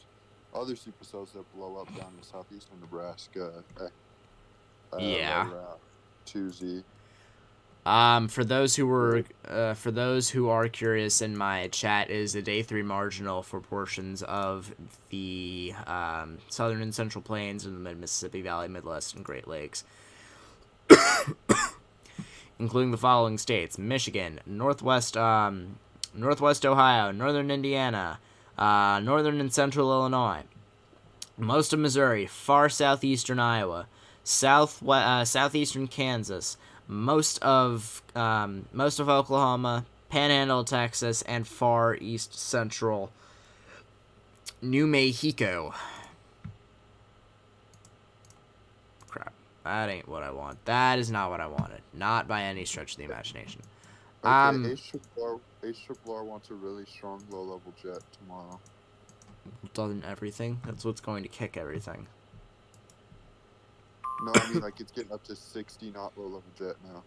supercells that blow up down in southeastern Nebraska. Yeah. Right around 2Z. For those who are curious, in my chat is a day 3 marginal for portions of the southern and central plains and the mid-Mississippi Valley, Midwest, and Great Lakes, including the following states: Michigan, Northwest Ohio, Northern Indiana, Northern and Central Illinois, most of Missouri, far southeastern Iowa, southeastern Kansas, most of Oklahoma, Panhandle, Texas, and far east central New Mexico. Crap, that ain't what I want. That is not what I wanted. Not by any stretch of the imagination. Okay, HRRR wants a really strong low-level jet tomorrow. Doesn't everything? That's what's going to kick everything. No, I mean, like, it's getting up to 60 knot low-level jet now.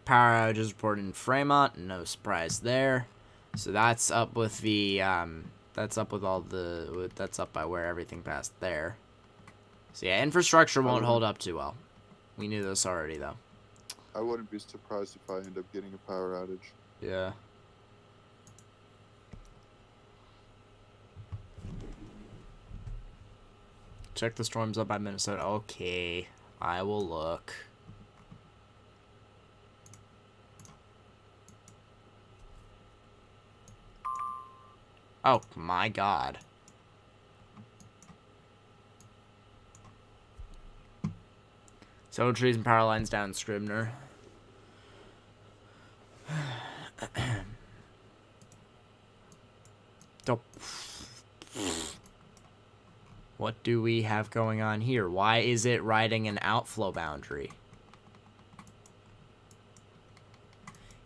Power outages reported in Fremont. No surprise there. So that's up with the that's up by where everything passed there. So yeah, infrastructure won't hold up too well. We knew this already, though. I wouldn't be surprised if I end up getting a power outage. Yeah. Check the storms up by Minnesota. Okay, I will look. Oh my god. So trees and power lines down Scribner. What do we have going on here? Why is it riding an outflow boundary?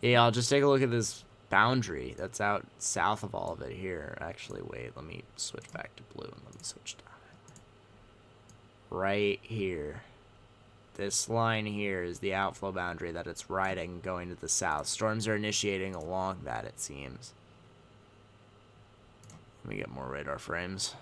Yeah, I'll just take a look at this boundary that's out south of all of it here. Actually, wait, let me switch back to blue and let me switch down. Right here. This line here is the outflow boundary that it's riding going to the south. Storms are initiating along that, it seems. Let me get more radar frames.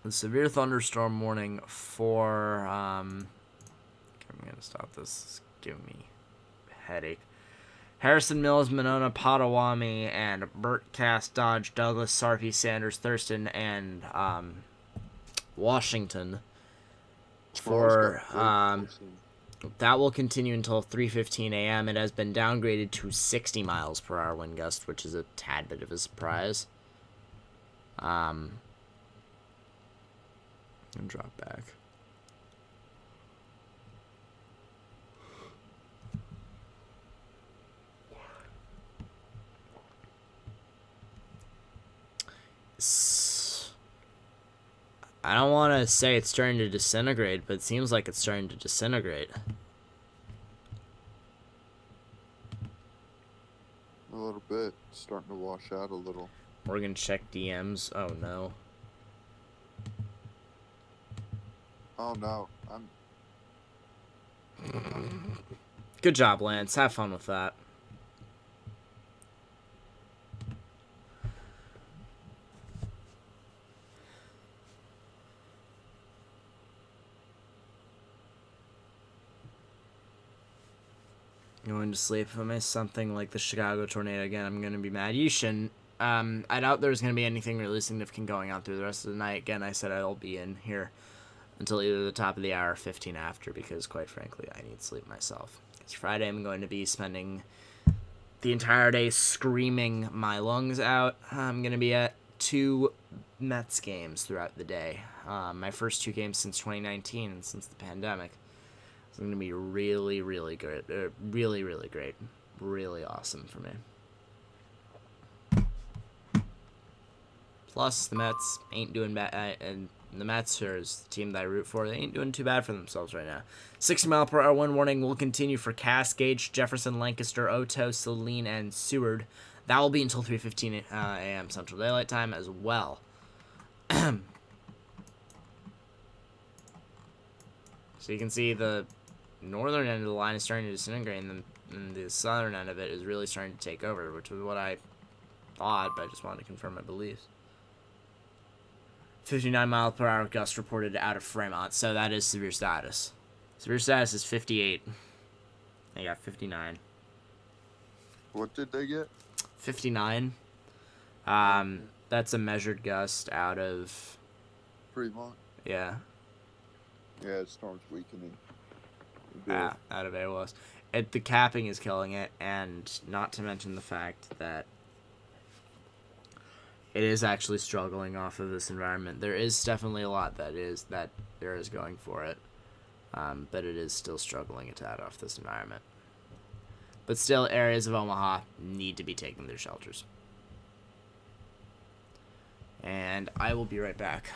The severe thunderstorm warning for, I'm going to stop this. It's giving me a headache. Harrison Mills, Monona, Potawatomi, and Burt, Cass, Dodge, Douglas, Sarpy, Sanders, Thurston, and Washington. For that will continue until 3:15 a.m. It has been downgraded to 60 miles per hour wind gust, which is a tad bit of a surprise. And drop back. I don't want to say it's starting to disintegrate, but it seems like it's starting to disintegrate. A little bit. It's starting to wash out a little. We're going to check DMs. Oh, no. Oh, no. Good job, Lance. Have fun with that. Going to sleep. If I miss something like the Chicago tornado again, I'm going to be mad. You shouldn't. I doubt there's going to be anything really significant going on through the rest of the night. Again, I said I'll be in here until either the top of the hour or 15 after, because quite frankly, I need sleep myself. It's Friday. I'm going to be spending the entire day screaming my lungs out. I'm going to be at 2 Mets games throughout the day. My first 2 games since 2019 and since the pandemic. It's going to be really, really good. Really, really great. Really awesome for me. Plus, the Mets ain't doing bad, and the Mets are the team that I root for. They ain't doing too bad for themselves right now. 60-mile-per-hour wind warning will continue for Cascade, Jefferson, Lancaster, Oto, Saline, and Seward. That will be until 3:15 a.m. Central Daylight Time as well. So you can see the northern end of the line is starting to disintegrate, and the southern end of it is really starting to take over, which was what I thought, but I just wanted to confirm my beliefs. 59-mile-per-hour gust reported out of Fremont, so that is severe status. Severe status is 58. They got 59. What did they get? 59. That's a measured gust out of Fremont. Yeah. Yeah, the storm's weakening. Out of AWS. The capping is killing it, and not to mention the fact that it is actually struggling off of this environment. There is definitely a lot that there is going for it, but it is still struggling a tad off this environment. But still, areas of Omaha need to be taking their shelters. And I will be right back.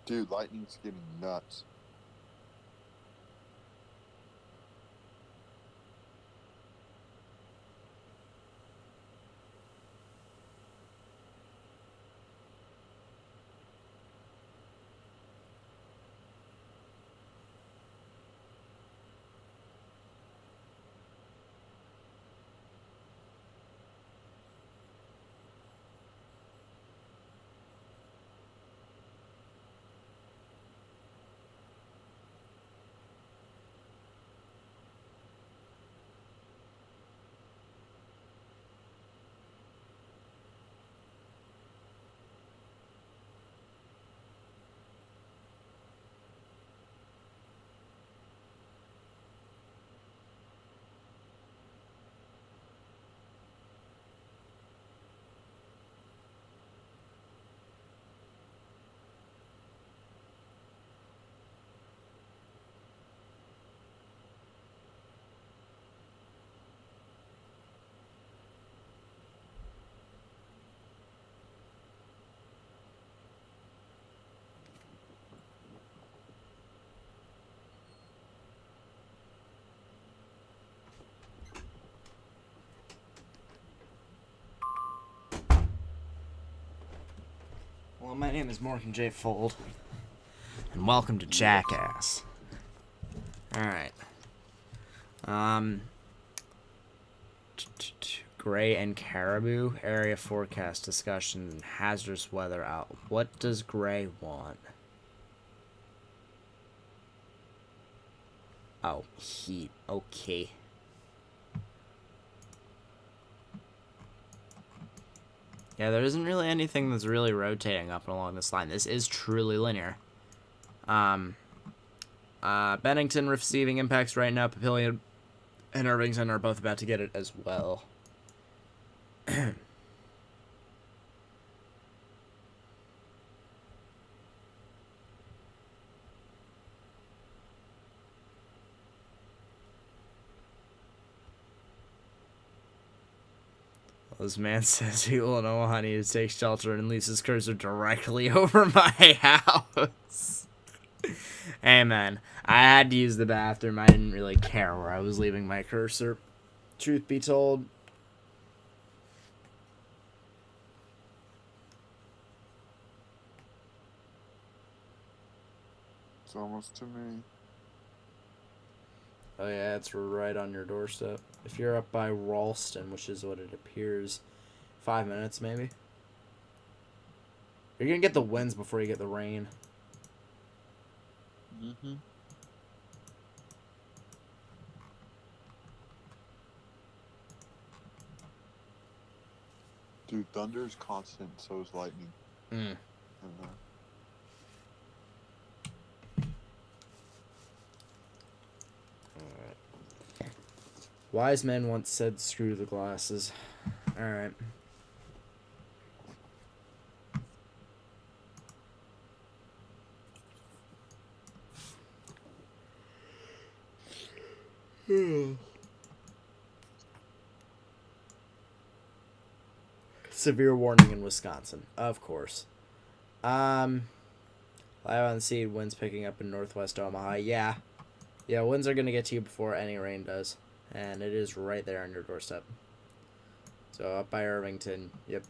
Dude, lightning's getting nuts. Well, my name is Morgan J. Fold, and welcome to Jackass. Alright. Gray and Caribou area forecast discussion, hazardous weather out. What does Gray want? Oh, heat. Okay. Yeah, there isn't really anything that's really rotating up and along this line. This is truly linear. Bennington receiving impacts right now. Papillion and Irvington are both about to get it as well. This man says people in Omaha need to take shelter and leaves his cursor directly over my house. Hey man, I had to use the bathroom. I didn't really care where I was leaving my cursor. Truth be told. It's almost to me. Oh yeah, it's right on your doorstep. If you're up by Ralston, which is what it appears, 5 minutes maybe. You're gonna get the winds before you get the rain. Mm-hmm. Dude, thunder is constant, so is lightning. Alright. Wise men once said, screw the glasses. Alright. Severe warning in Wisconsin, of course. Live on seed, winds picking up in northwest Omaha. Yeah, winds are gonna get to you before any rain does, and it is right there on your doorstep. So up by Irvington, yep.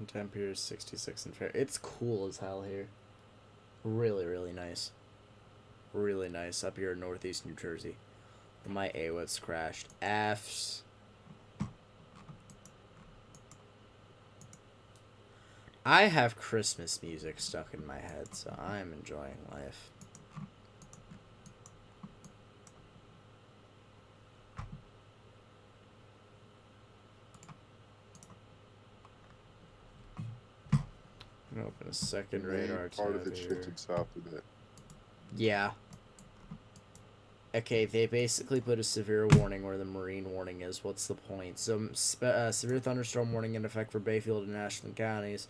Temp here is 66 and fair. It's cool as hell here. Really, really nice. Really nice up here in northeast New Jersey. My AWIT's crashed. F's. I have Christmas music stuck in my head, so I'm enjoying life. I'm gonna open a second radar part of tab it here. shifted south a bit. Yeah. Okay, they basically put a severe warning where the marine warning is. What's the point? So, severe thunderstorm warning in effect for Bayfield and Ashland counties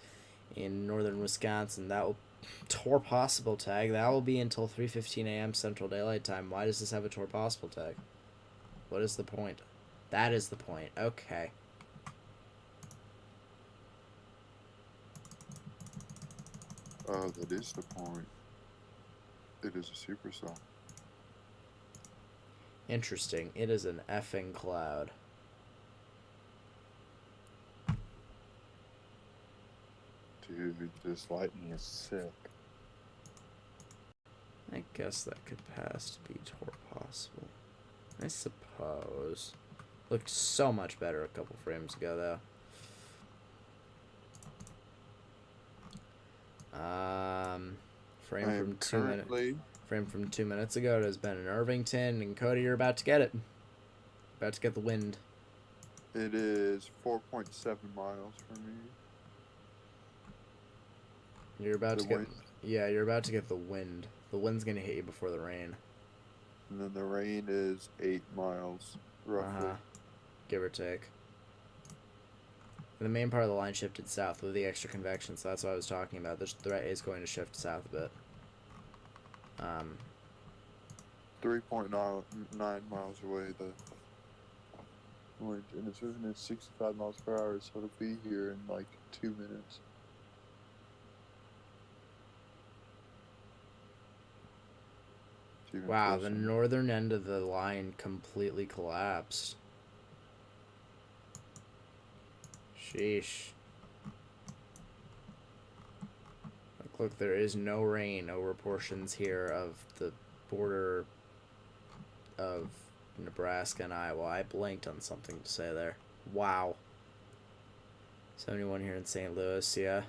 in northern Wisconsin. That will Tor possible tag. That will be until 3:15 a.m. Central Daylight Time. Why does this have a Tor possible tag? What is the point? That is the point. Okay. That is the point. It is a supercell. Interesting. It is an effing cloud. Dude, this lightning is sick. I guess that could pass to be Tor possible. I suppose. Looked so much better a couple frames ago, though. Frame from 2 minutes ago. It has been in Irvington, and Cody, you're about to get it. About to get the wind. It is 4.7 miles from me. You're about The to get. wind. Yeah, you're about to get the wind. The wind's gonna hit you before the rain. And then the rain is 8 miles, roughly. Give or take. And the main part of the line shifted south with the extra convection, so that's what I was talking about. The threat is going to shift south a bit. 3.9 miles away, the wind, and it's moving at 65 miles per hour, so it'll be here in like 2 minutes. Wow, the northern end of the line completely collapsed. Sheesh. Look, there is no rain over portions here of the border of Nebraska and Iowa. I blanked on something to say there. Wow. 71 here in St. Louis, yeah.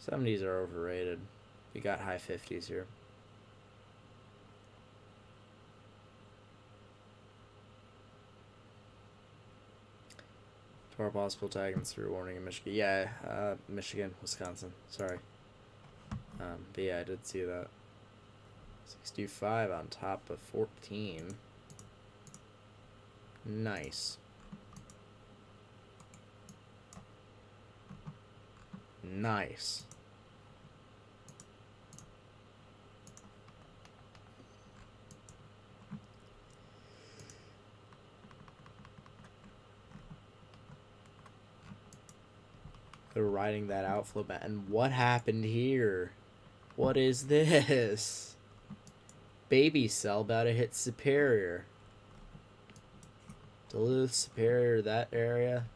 70s are overrated. We got high 50s here. To our possible tag and through warning in Michigan. Yeah, Michigan, Wisconsin. Sorry. But yeah, I did see that. 65 on top of 14. Nice. Nice. They're riding that outflow back. And what happened here? What is this? Baby cell about to hit Superior. Duluth, Superior, that area.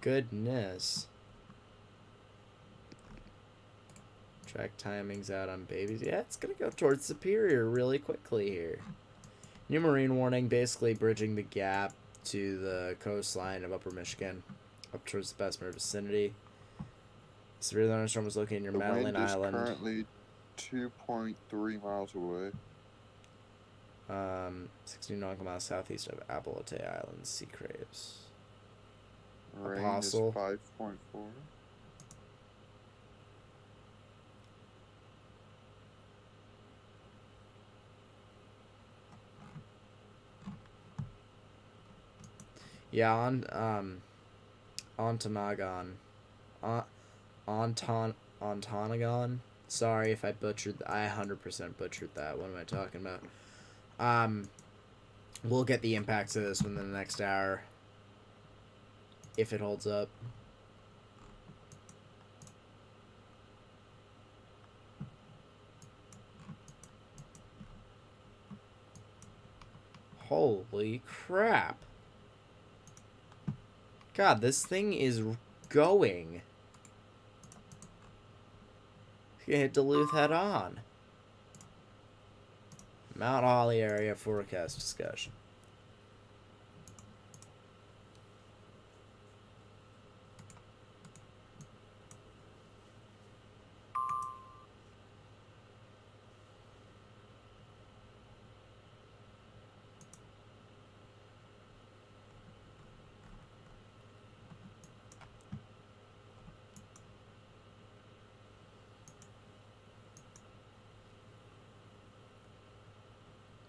Goodness. Track timings out on babies. Yeah, it's going to go towards Superior really quickly here. New marine warning, basically bridging the gap to the coastline of Upper Michigan. Up towards the Bessemer vicinity. Severe thunderstorm was located near Madeline Island. The wind is currently 2.3 miles away. 16 nautical miles southeast of Appalachia Island, Sea Craves. Rain Apostle. is 5.4. Yeah, Ontonagon. Sorry if I butchered. I 100% butchered that. What am I talking about? We'll get the impacts of this within the next hour, if it holds up. Holy crap. God, this thing is going. Hit Duluth head on. Mount Holly area forecast discussion.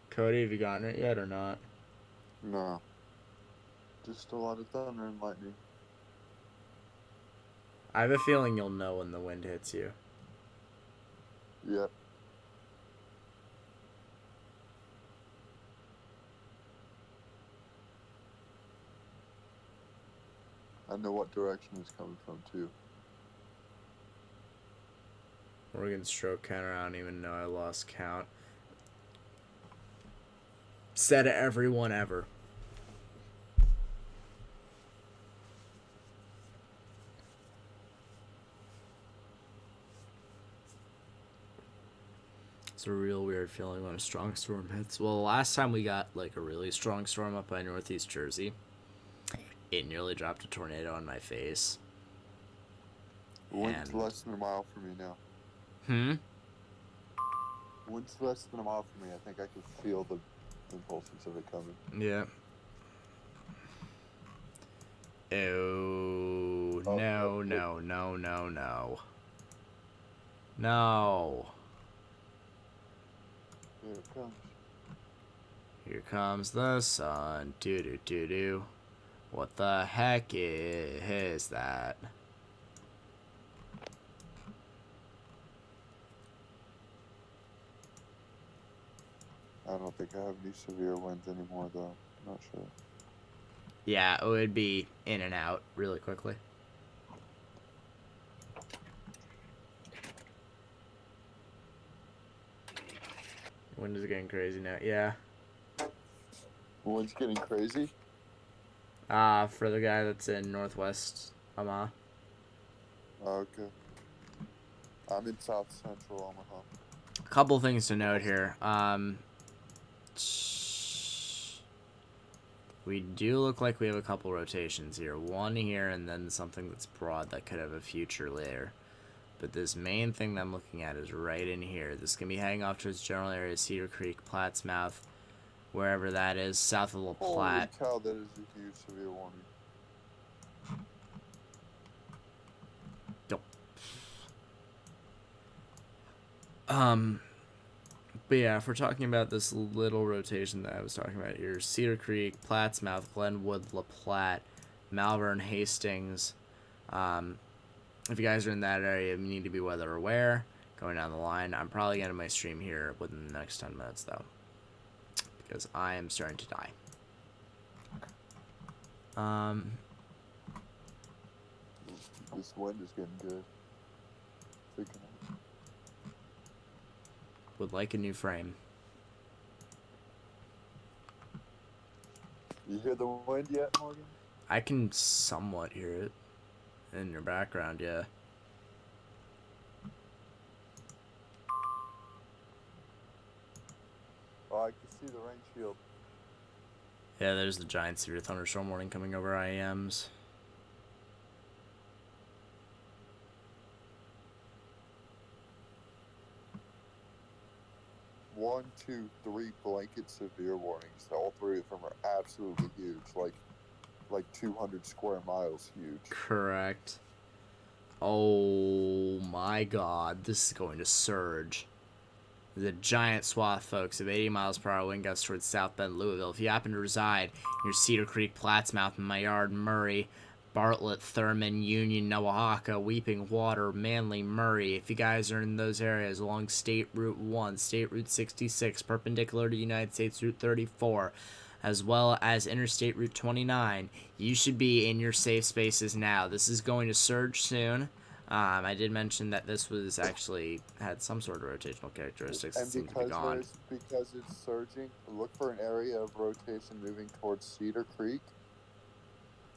Cody, have you gotten it yet or not? No. Just a lot of thunder and lightning. I have a feeling you'll know when the wind hits you. Yep. I know what direction it's coming from, too. Oregon stroke counter, I don't even know. I lost count. Said everyone ever. It's a real weird feeling when a strong storm hits. Well, the last time we got like a really strong storm up by Northeast Jersey, it nearly dropped a tornado on my face. Wind's less than a mile from me now. Wind's less than a mile from me. I think I can feel the impulses of it coming. Yeah. Oh, No, no, no, no, no. No. Here it comes. Here comes the sun. Doo doo doo doo. What the heck is that? I don't think I have any severe winds anymore, though. I'm not sure. Yeah, it would be in and out really quickly. Wind is getting crazy now. Yeah. The wind's getting crazy. For the guy that's in northwest Omaha. Okay. I'm in south central Omaha. A couple things to note here. We do look like we have a couple rotations here. One here and then something that's broad that could have a future later. But this main thing that I'm looking at is right in here. This is going to be heading off towards general area, Cedar Creek, Platts Mouth, wherever that is, south of La Platte. Holy cow, that is a huge severe warning. But yeah, if we're talking about this little rotation that I was talking about here, Cedar Creek, Platts Mouth, Glenwood, La Platte, Malvern, Hastings. If you guys are in that area, you need to be weather aware. Going down the line, I'm probably going to my stream here within the next 10 minutes, though, because I am starting to die. This wind is getting good. Freaking out. Would like a new frame. You hear the wind yet, Morgan? I can somewhat hear it in your background, yeah. Oh, I can see the rain shield. Yeah, there's the giant severe thunderstorm warning coming over IEMs. 1, 2, 3 blanket severe warnings. All 3 of them are absolutely huge, like 200 square miles huge. Correct. Oh my god, this is going to surge. There's a giant swath, folks, of 80 miles per hour wind gusts towards South Bend, Louisville. If you happen to reside near Cedar Creek, Plattsmouth, Maillard, Murray, Bartlett, Thurman, Union, Nowahaka, Weeping Water, Manly, Murray. If you guys are in those areas along State Route 1, State Route 66, perpendicular to United States Route 34, as well as Interstate Route 29, you should be in your safe spaces now. This is going to surge soon. I did mention that this was actually had some sort of rotational characteristics. And that seem to be gone. because it's surging, look for an area of rotation moving towards Cedar Creek.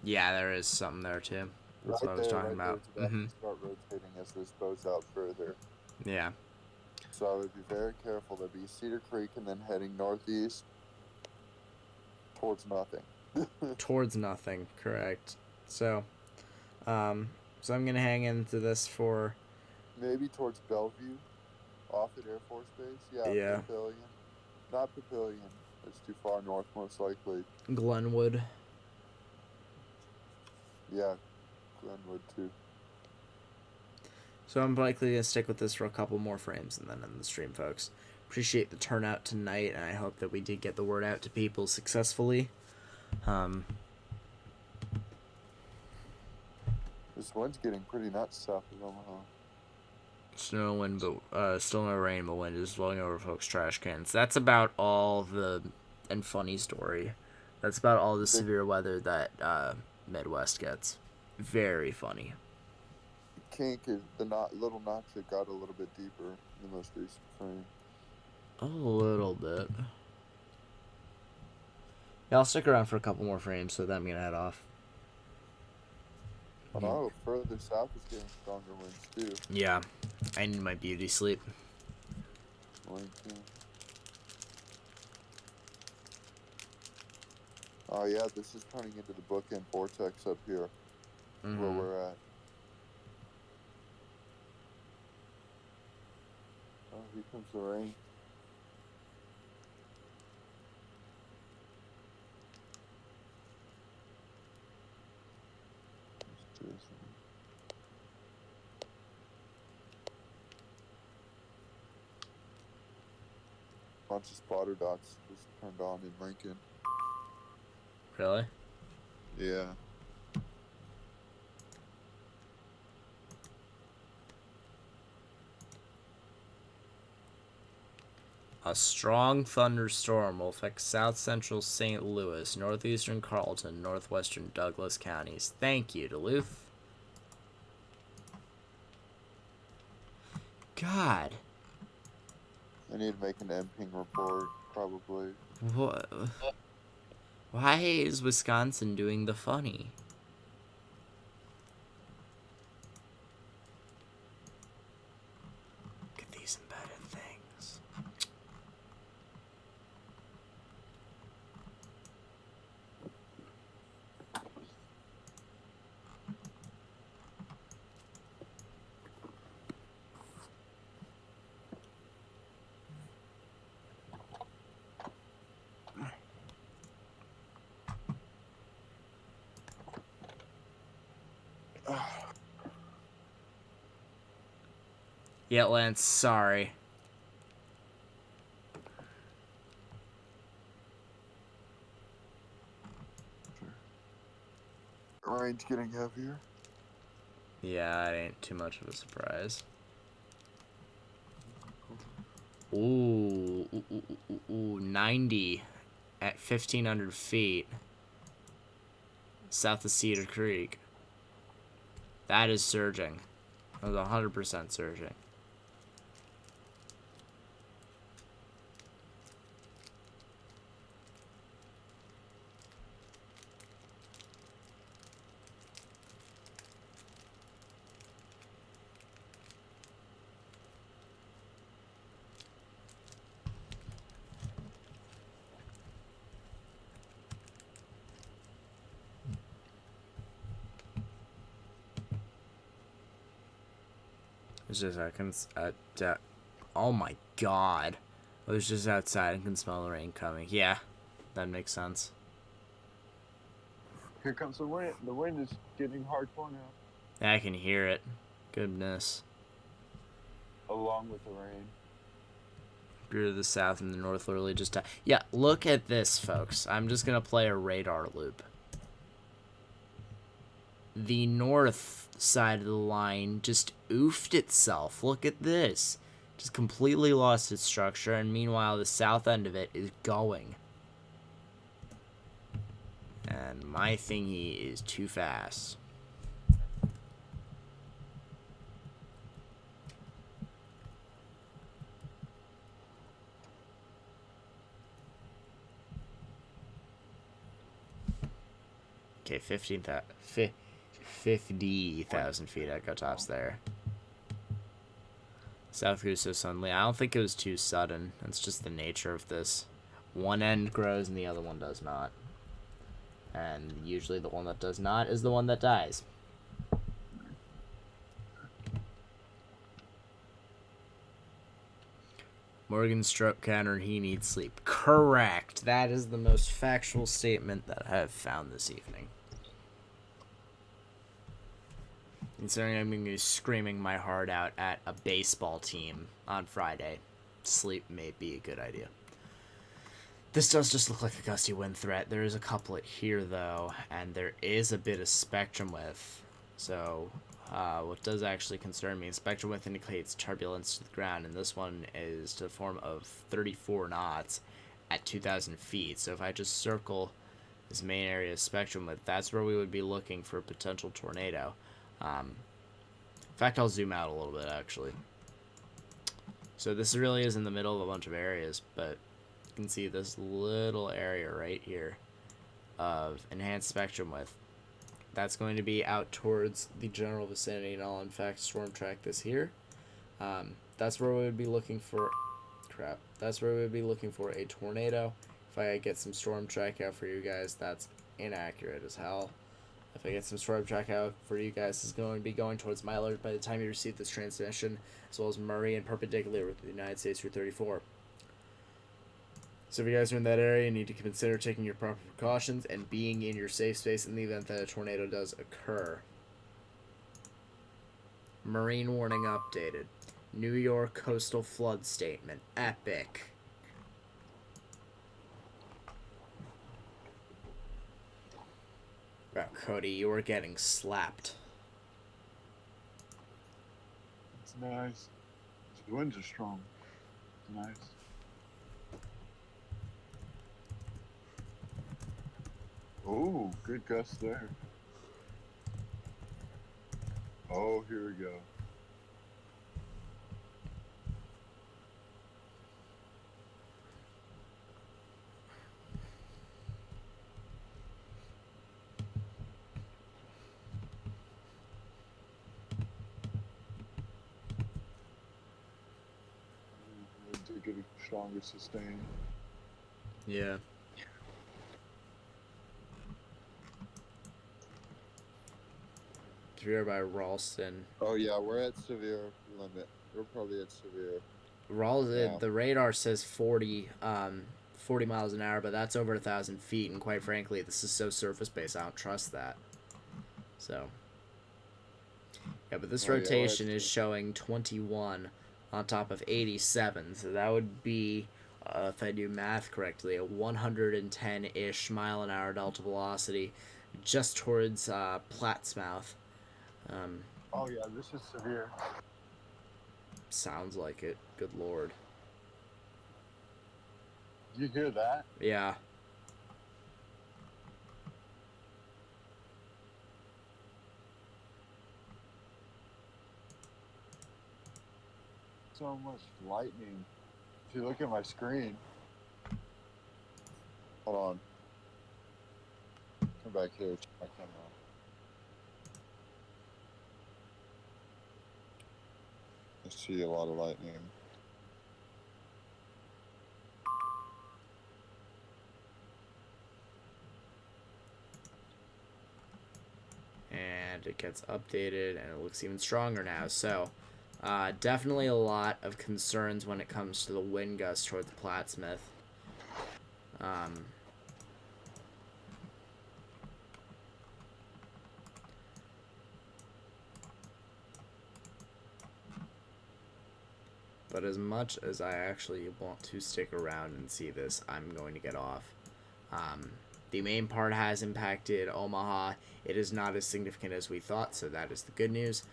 Yeah, there is something there too. That's what I was talking about. It's about to start rotating as this goes out further. Yeah. So I would be very careful. There'd be Cedar Creek and then heading northeast towards nothing. Towards nothing, correct. So, I'm gonna hang into this for maybe towards Bellevue, off at Air Force Base. Yeah. Papillion. Not Papillion. It's too far north, most likely. Glenwood. Yeah, Glenwood too. So I'm likely gonna stick with this for a couple more frames and then end the stream, folks. Appreciate the turnout tonight, and I hope that we did get the word out to people successfully. This wind's getting pretty nuts south of Omaha. Snow, wind, but still no rain, but wind is blowing over folks' trash cans. That's about all and funny story. That's about all the severe weather that Midwest gets. Very funny. Kink is the little notch that got a little bit deeper in the most recent frame. A little bit. Yeah, I'll stick around for a couple more frames, so then I'm gonna head off. Oh, further south is getting stronger winds too. Yeah, I need my beauty sleep. Oh yeah, this is turning into the bookend vortex up here, where we're at. Oh, here comes the rain. Let's do this one. bunch of spotter dots just turned on in Lincoln. Really? Yeah. A strong thunderstorm will affect south central St. Louis, northeastern Carleton, northwestern Douglas counties. Thank you, Duluth. God. I need to make an MPing report, probably. What? Why is Wisconsin doing the funny? Look at these embedded things. Yeah, Lance, sorry. Rain's getting heavier. Yeah, it ain't too much of a surprise. Ooh, 90 at 1,500 feet south of Cedar Creek. That is surging. That was 100% surging. It's just I can. Oh my god! I was just outside and can smell the rain coming. Yeah, that makes sense. Here comes the wind. The wind is getting hardcore now. Yeah, I can hear it. Goodness. Along with the rain. Grew to the south and the north literally just died. Yeah, look at this, folks. I'm just gonna play a radar loop. The north side of the line just oofed itself. Look at this. Just completely lost its structure, and meanwhile the south end of it is going. And my thingy is too fast. Okay, 50,000 feet echo tops there. South grew so suddenly. I don't think it was too sudden. It's just the nature of this. One end grows and the other one does not. And usually the one that does not is the one that dies. Morgan stroke counter, he needs sleep. Correct. That is the most factual statement that I have found this evening. Considering I'm going to be screaming my heart out at a baseball team on Friday, sleep may be a good idea. This does just look like a gusty wind threat. There is a couplet here, though, and there is a bit of spectrum width. So, what does actually concern me, spectrum width indicates turbulence to the ground, and this one is to the form of 34 knots at 2,000 feet. So if I just circle this main area of spectrum width, that's where we would be looking for a potential tornado. In fact, I'll zoom out a little bit, actually. So this really is in the middle of a bunch of areas, but you can see this little area right here of enhanced spectrum width. That's going to be out towards the general vicinity, and I'll in fact storm track this here. That's where we would be looking for... Crap. That's where we would be looking for a tornado. If I get some storm track out for you guys, that's inaccurate as hell. If I get some storm track out for you guys, it's going to be going towards my alert by the time you receive this transmission, as well as Murray and perpendicular with the United States Route 34. So if you guys are in that area, you need to consider taking your proper precautions and being in your safe space in the event that a tornado does occur. Marine warning updated. New York coastal flood statement. Epic. about Cody. You were getting slapped. It's nice. The winds are strong. It's nice. Oh, good gust there. Oh, here we go. To get a stronger sustain. Yeah. Severe by Ralston. Oh yeah, we're at severe limit. We're probably at severe. Ralston, the radar says 40 miles an hour, but that's over 1,000 feet, and quite frankly, this is so surface-based, I don't trust that. So, yeah, but this rotation is showing 21 on top of 87, so that would be, if I do math correctly, a 110-ish mile an hour delta velocity just towards Plattsmouth. Oh yeah, this is severe. Sounds like it. Good lord. You hear that? Yeah. So much lightning. If you look at my screen. Hold on. Come back here. Check my camera. I see a lot of lightning. And it gets updated, and it looks even stronger now. So, definitely a lot of concerns when it comes to the wind gust towards Plattsmouth. But as much as I actually want to stick around and see this, I'm going to get off. The main part has impacted Omaha. It is not as significant as we thought, so that is the good news.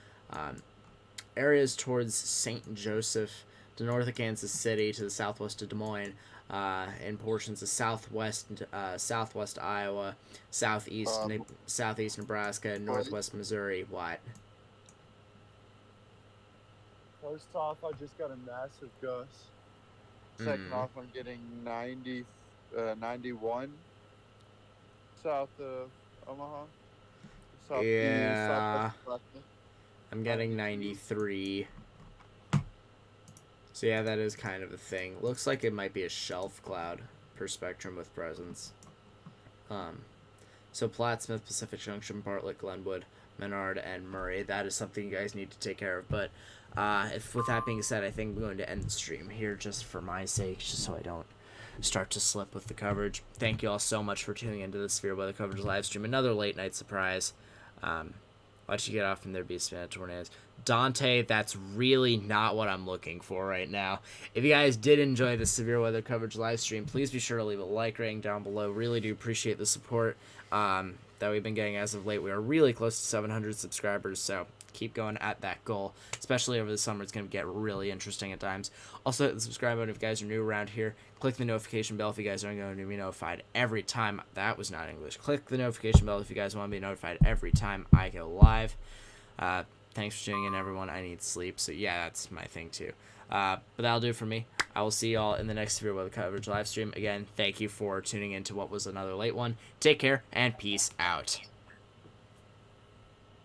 Areas towards St. Joseph, to north of Kansas City, to the southwest of Des Moines, and portions of southwest Iowa, southeast Nebraska, and northwest Missouri. What? First off, I just got a massive gust. Second off, I'm getting 91 south of Omaha. Yeah. I'm getting 93. So yeah, that is kind of a thing. Looks like it might be a shelf cloud per spectrum with presence. So Plattsmouth, Pacific Junction, Bartlett, Glenwood, Menard, and Murray. That is something you guys need to take care of. But with that being said, I think I'm going to end the stream here just for my sake, just so I don't start to slip with the coverage. Thank you all so much for tuning into the Severe Weather Coverage live stream. Another late night surprise. Watch you get off and there be a span of tornadoes. Dante, that's really not what I'm looking for right now. If you guys did enjoy the Severe Weather Coverage live stream, please be sure to leave a like rating down below. Really do appreciate the support that we've been getting as of late. We are really close to 700 subscribers, so keep going at that goal. Especially over the summer, it's going to get really interesting at times. Also, hit the subscribe button if you guys are new around here. Click the notification bell if you guys are going to be notified every time. That was not English. Click the notification bell if you guys want to be notified every time I go live. Thanks for tuning in, everyone. I need sleep, so yeah, that's my thing too. But that'll do it for me. I will see y'all in the next Severe Weather Coverage live stream. Again, thank you for tuning in to what was another late one. Take care, and peace out.